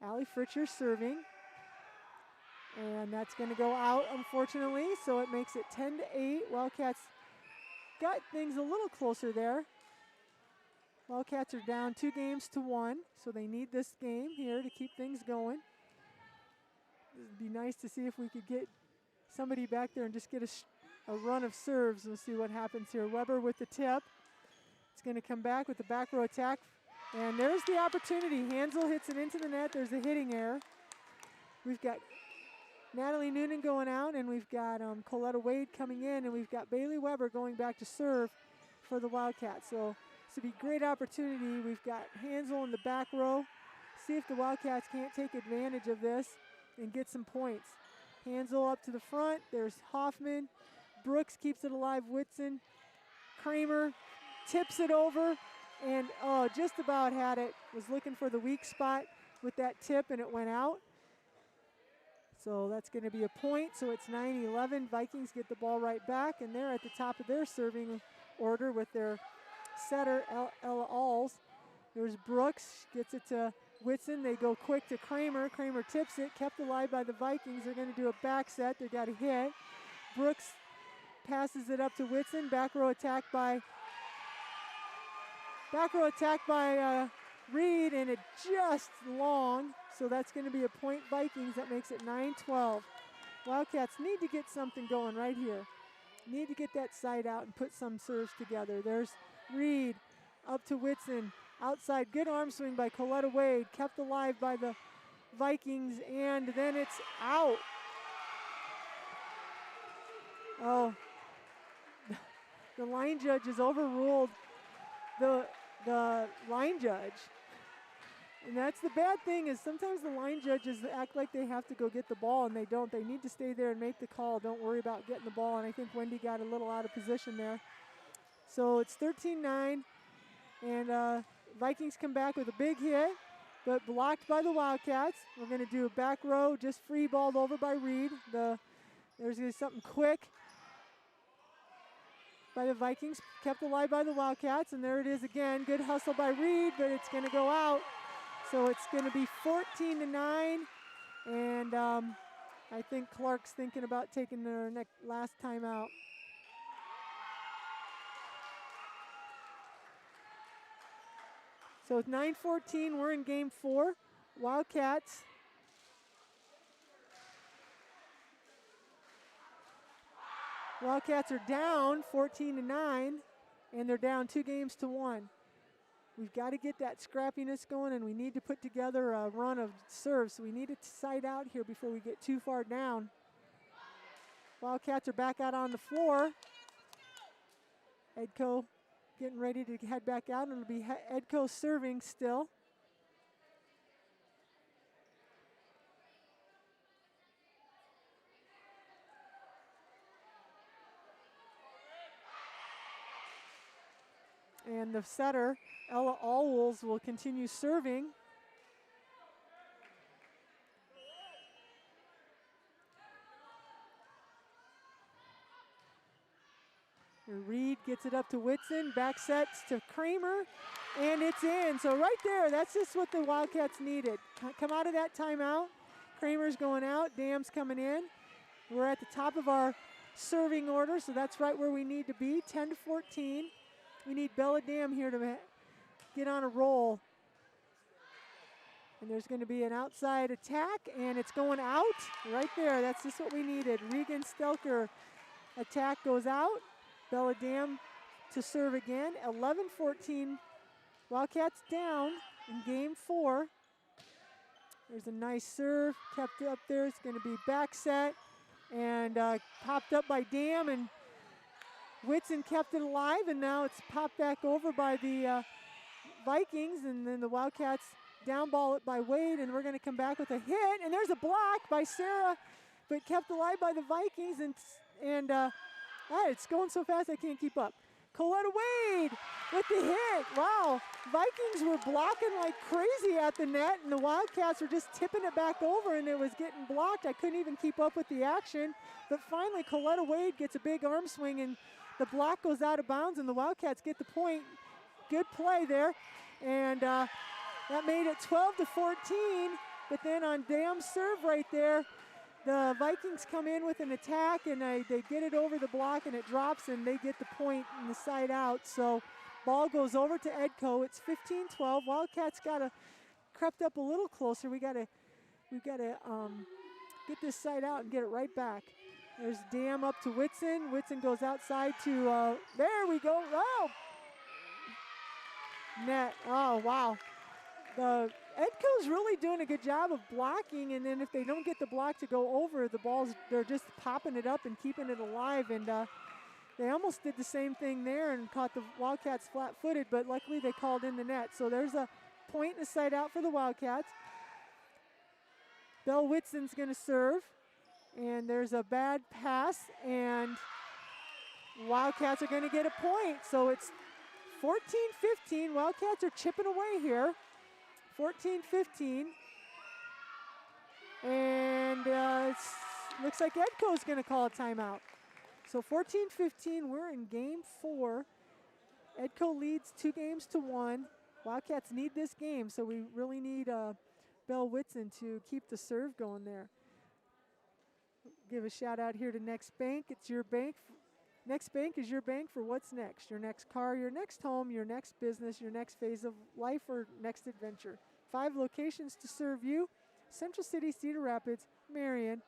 Allie Fritcher serving. And that's going to go out, unfortunately, so it makes it 10-8. Wildcats got things a little closer there. Wildcats are down 2-1, so they need this game here to keep things going. It would be nice to see if we could get somebody back there and just get a a run of serves. We'll see what happens here. Weber with the tip. It's going to come back with the back row attack. And there's the opportunity. Hansel hits it into the net. There's a hitting error. We've got Natalie Noonan going out, and we've got Coletta Wade coming in, and we've got Bailey Weber going back to serve for the Wildcats. So this would be a great opportunity. We've got Hansel in the back row. See if the Wildcats can't take advantage of this and get some points. Hansel up to the front. There's Hoffman. Brooks keeps it alive. Whitson. Kramer tips it over, and just about had it. Was looking for the weak spot with that tip, and it went out. So that's going to be a point. So it's 9-11. Vikings get the ball right back, and they're at the top of their serving order with their setter, Ella Alls. There's Brooks, gets it to Whitson. They go quick to Kramer. Kramer tips it, kept alive by the Vikings. They're going to do a back set. They got a hit. Brooks passes it up to Whitson. Back row attack by Reed, and it just long. So that's going to be a point Vikings. That makes it 9-12. Wildcats need to get something going right here. Need to get that side out and put some serves together. There's Reed up to Whitson. Outside, good arm swing by Coletta Wade. Kept alive by the Vikings, and then it's out. Oh, the line judge has overruled the line judge. And that's the bad thing, is sometimes the line judges act like they have to go get the ball, and they don't. They need to stay there and make the call. Don't worry about getting the ball, and I think Wendy got a little out of position there. So it's 13-9, and Vikings come back with a big hit, but blocked by the Wildcats. We're going to do a back row, just free balled over by Reed. There's going to be something quick by the Vikings, kept alive by the Wildcats, and there it is again. Good hustle by Reed, but it's going to go out. So it's going to be 14-9, and I think Clark's thinking about taking their last time out. So it's 9-14, we're in game 4. Wildcats are down 14-9, and they're down 2-1. We've got to get that scrappiness going, and we need to put together a run of serves. So we need to side out here before we get too far down. Wildcats are back out on the floor. Edco getting ready to head back out, and it'll be Edco serving still. And the setter, Ella Alwolls, will continue serving. Reed gets it up to Whitson, back sets to Kramer, and it's in. So right there, that's just what the Wildcats needed. Come out of that timeout. Kramer's going out, Dam's coming in. We're at the top of our serving order, so that's right where we need to be, 10-14. We need Bella Dam here to get on a roll. And there's going to be an outside attack, and it's going out right there. That's just what we needed. Regan Stelker attack goes out. Bella Dam to serve again. 11-14. Wildcats down in game 4. There's a nice serve kept up there. It's going to be back set and popped up by Dam, and Whitson kept it alive, and now it's popped back over by the Vikings, and then the Wildcats down ball it by Wade, and we're going to come back with a hit, and there's a block by Sarah, but kept alive by the Vikings, and it's going so fast I can't keep up. Coletta Wade with the hit. Wow, Vikings were blocking like crazy at the net, and the Wildcats were just tipping it back over, and it was getting blocked. I couldn't even keep up with the action, but finally Coletta Wade gets a big arm swing, and the block goes out of bounds, and the Wildcats get the point. Good play there, and that made it 12-14, but then on Dam's serve right there, the Vikings come in with an attack, and they get it over the block, and it drops, and they get the point in the side out. So ball goes over to Edco. It's 15-12. Wildcats crept up a little closer. We've got to get this side out and get it right back. There's Dam up to Whitson. Whitson goes outside to, there we go. Oh! Net. Oh, wow. The Edco's really doing a good job of blocking, and then if they don't get the block to go over, the balls, they're just popping it up and keeping it alive. And they almost did the same thing there and caught the Wildcats flat-footed, but luckily they called in the net. So there's a point and a side out for the Wildcats. Belle Whitson's going to serve. And there's a bad pass, and Wildcats are going to get a point. So it's 14-15. Wildcats are chipping away here. 14-15. And looks like Edco's going to call a timeout. So 14-15, we're in game 4. Edco leads 2-1. Wildcats need this game, so we really need Belle Whitson to keep the serve going there. Give a shout out here to Next Bank. It's your bank. Next Bank is your bank for what's next. Your next car, your next home, your next business, your next phase of life, or next adventure. 5 locations to serve you: Central City, Cedar Rapids, Marion,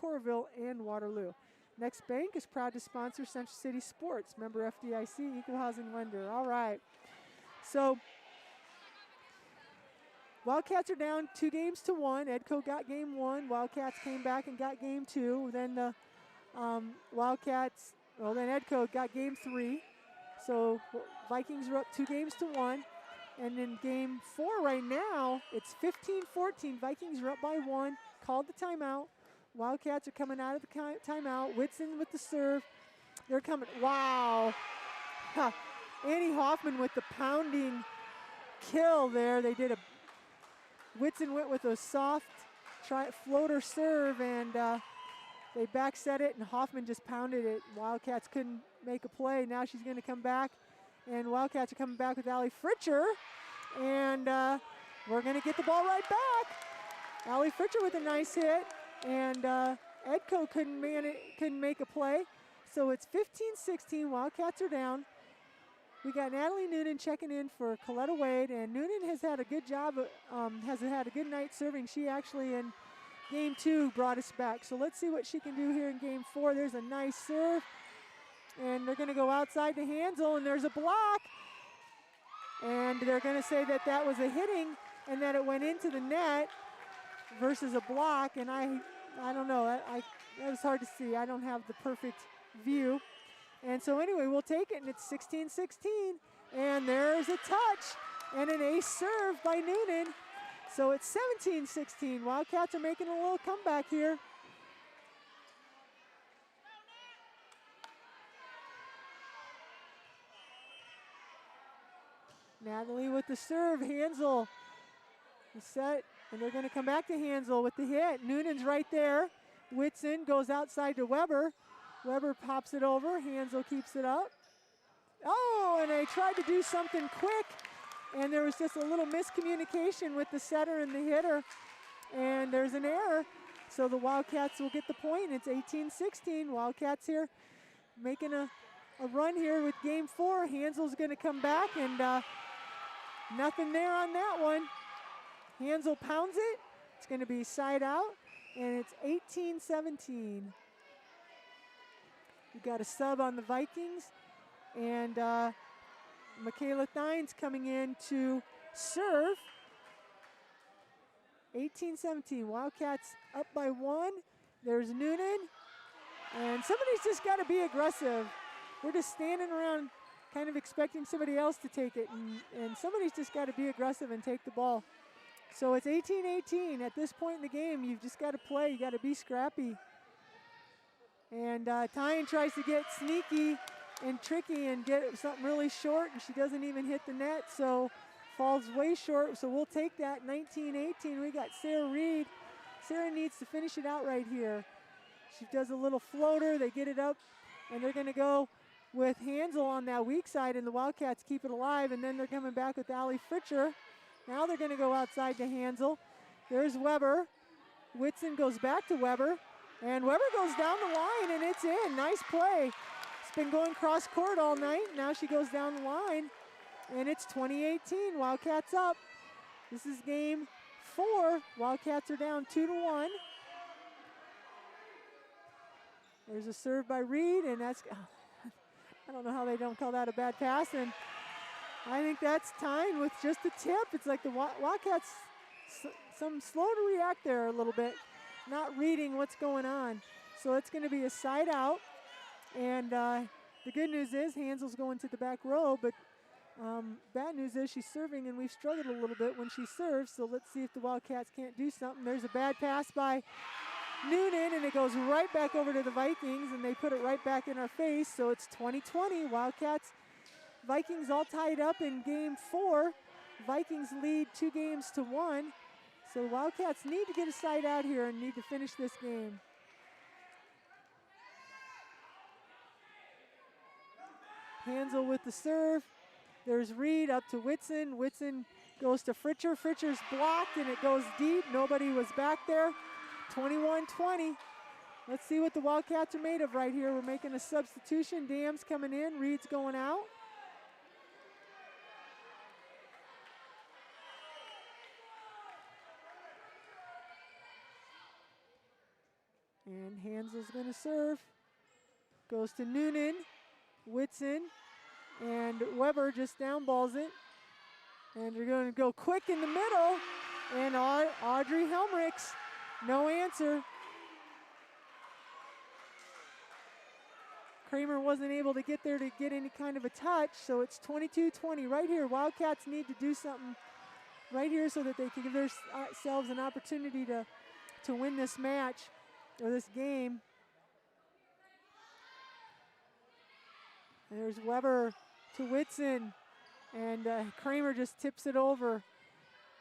Coralville, and Waterloo. Next Bank is proud to sponsor Central City Sports. Member FDIC, equal housing lender. All right. So Wildcats are down 2-1. Edco got game 1. Wildcats came back and got game 2. Then the then Edco got game 3. So Vikings are up 2-1. And in game 4 right now, it's 15-14. Vikings are up by 1. Called the timeout. Wildcats are coming out of the timeout. Whitson with the serve. They're coming. Wow. Annie Hoffman with the pounding kill there. They did a Whitson went with a soft floater serve, and they back set it, and Hoffman just pounded it. Wildcats couldn't make a play. Now she's going to come back, and Wildcats are coming back with Allie Fritcher, and we're going to get the ball right back. Allie Fritcher with a nice hit, and Edco couldn't make a play. So it's 15-16. Wildcats are down. We got Natalie Noonan checking in for Coletta Wade, and Noonan has had a good job, has had a good night serving. She actually in game 2 brought us back. So let's see what she can do here in game 4. There's a nice serve, and they're going to go outside to Hansel, and there's a block. And they're going to say that that was a hitting and that it went into the net versus a block, and I don't know. That was hard to see. I don't have the perfect view. And so anyway, we'll take it, and it's 16-16. And there's a touch and an ace serve by Noonan. So it's 17-16. Wildcats are making a little comeback here. Natalie with the serve. Hansel is set, and they're going to come back to Hansel with the hit. Noonan's right there. Whitson goes outside to Weber. Weber pops it over. Hansel keeps it up. Oh, and they tried to do something quick, and there was just a little miscommunication with the setter and the hitter, and there's an error. So the Wildcats will get the point. It's 18-16. Wildcats here making a run here with game 4. Hansel's going to come back, and nothing there on that one. Hansel pounds it. It's going to be side out, and it's 18-17. We got a sub on the Vikings, and Michaela Thines coming in to serve. 18-17. Wildcats up by 1. There's Noonan, and somebody's just got to be aggressive. We're just standing around kind of expecting somebody else to take it, and somebody's just got to be aggressive and take the ball. So it's 18-18. At this point in the game, you've just got to play. You got to be scrappy. And Tyne tries to get sneaky and tricky and get something really short, and she doesn't even hit the net, so falls way short. So we'll take that. 19-18. We got Sarah Reed. Sarah needs to finish it out right here. She does a little floater. They get it up, and they're going to go with Hansel on that weak side, and the Wildcats keep it alive, and then they're coming back with Allie Fritcher. Now they're going to go outside to Hansel. There's Weber. Whitson goes back to Weber. And Weber goes down the line, and it's in. Nice play. It's been going cross court all night. Now she goes down the line, and it's 20-18. Wildcats up. This is game 4. Wildcats are down 2-1. There's a serve by Reed, and that's, I don't know how they don't call that a bad pass, and I think that's timed with just a tip. It's like the Wildcats, some slow to react there a little bit, not reading what's going on. So it's going to be a side out, and the good news is Hansel's going to the back row, but bad news is she's serving, and we've struggled a little bit when she serves, so let's see if the Wildcats can't do something. There's a bad pass by Noonan, and it goes right back over to the Vikings, and they put it right back in our face, so it's 20-20. Vikings all tied up in game 4. Vikings lead 2-1. So the Wildcats need to get a side out here and need to finish this game. Hansel with the serve. There's Reed up to Whitson. Whitson goes to Fritcher. Fritcher's blocked, and it goes deep. Nobody was back there. 21-20. Let's see what the Wildcats are made of right here. We're making a substitution. Dam's coming in. Reed's going out. And Hansel's going to serve. Goes to Noonan. Whitson. And Weber just downballs it. And you're going to go quick in the middle. And Audrey Helmrichs, no answer. Kramer wasn't able to get there to get any kind of a touch, so it's 22-20 right here. Wildcats need to do something right here so that they can give themselves an opportunity to win this match or this game. There's Weber to Whitson, and Kramer just tips it over,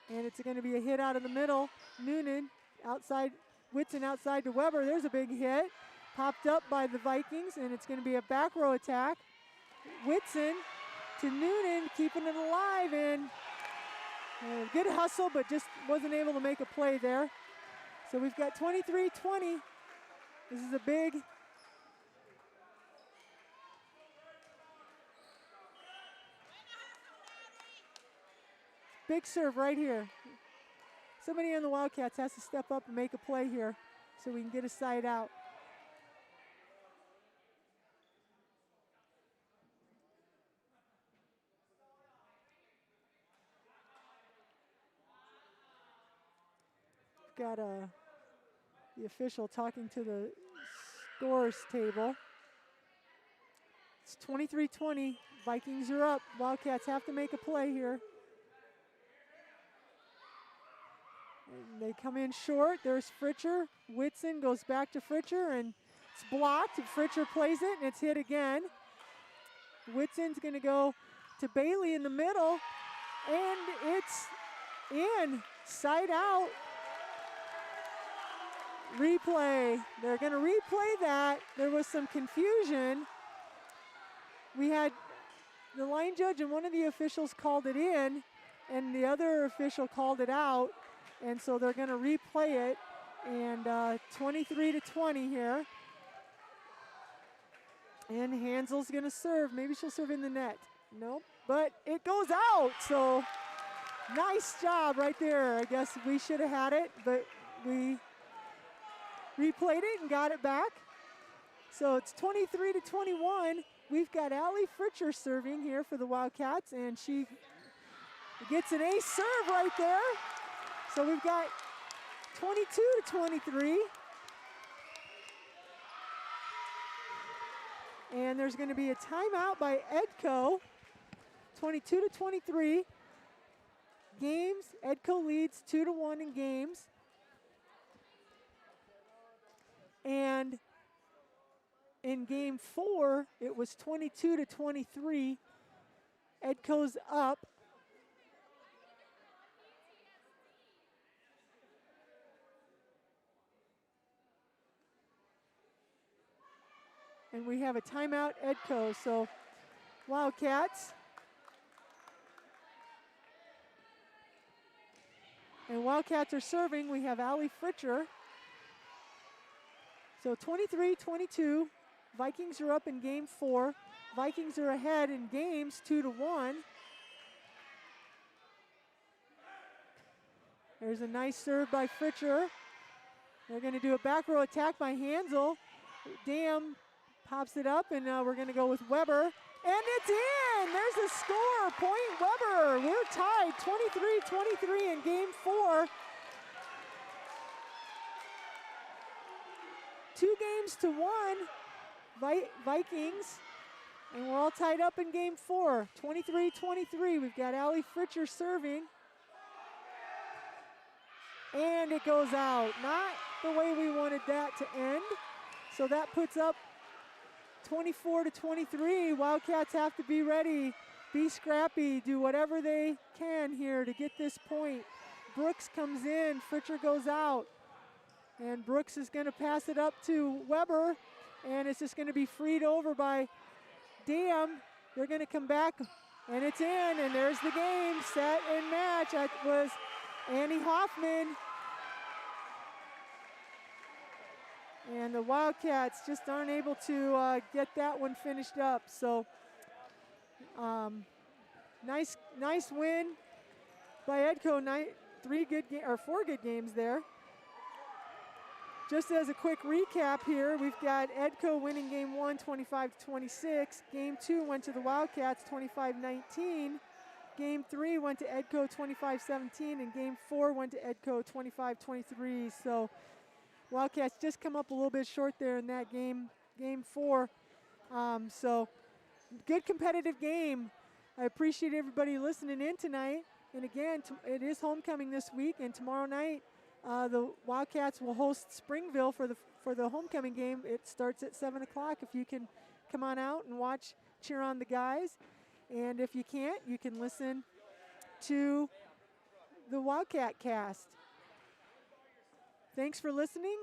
and it's going to be a hit out of the middle. Noonan outside, Whitson outside to Weber. There's a big hit, popped up by the Vikings, and it's going to be a back row attack. Whitson to Noonan, keeping it alive, and good hustle, but just wasn't able to make a play there. So we've got 23-20. This is a big serve right here. Somebody on the Wildcats has to step up and make a play here so we can get a side out. We've got the official talking to the scores table. It's 23-20. Vikings are up. Wildcats have to make a play here. And they come in short. There's Fritcher. Whitson goes back to Fritcher, and it's blocked. Fritcher plays it, and it's hit again. Whitson's going to go to Bailey in the middle, and it's in. Side out. Replay. They're going to replay that. There was some confusion. We had the line judge and one of the officials called it in, and the other official called it out. And so they're going to replay it, and 23-20 here. And Hansel's going to serve. Maybe she'll serve in the net. Nope, but it goes out. So nice job right there. I guess we should have had it, but we replayed it and got it back. So it's 23-21. We've got Allie Fritcher serving here for the Wildcats, and she gets an ace serve right there. So we've got 22-23. And there's going to be a timeout by Edco. 22-23. Games, Edco leads 2-1 in games. And in game 4, it was 22-23. Edco's up. And we have a timeout, Edco. So Wildcats. And Wildcats are serving. We have Allie Fritcher. So 23-22. Vikings are up in game 4. Vikings are ahead in games 2-1. There's a nice serve by Fritcher. They're going to do a back row attack by Hansel. Dam pops it up, and we're going to go with Weber. And it's in! There's a score! Point Weber! We're tied 23-23 in game 4. 2-1 Vikings. And we're all tied up in game 4. 23-23. We've got Allie Fritcher serving. And it goes out. Not the way we wanted that to end. So that puts up 24-23. Wildcats have to be ready, be scrappy, do whatever they can here to get this point. Brooks comes in, Fritcher goes out. And Brooks is going to pass it up to Weber. And it's just going to be freed over by Dam. They're going to come back, and it's in, and there's the game, set and match. That was Annie Hoffman. And the Wildcats just aren't able to get that one finished up. So nice win by Edco. 4 good games there. Just as a quick recap here, we've got Edco winning game 1, 25-26. Game 2 went to the Wildcats, 25-19. Game 3 went to Edco, 25-17, and game 4 went to Edco, 25-23. So Wildcats just come up a little bit short there in that game 4. So good competitive game. I appreciate everybody listening in tonight. And again, it is homecoming this week, and tomorrow night, the Wildcats will host Springville for the homecoming game. It starts at 7 o'clock. If you can come on out and watch, cheer on the guys. And if you can't, you can listen to the Wildcat cast. Thanks for listening.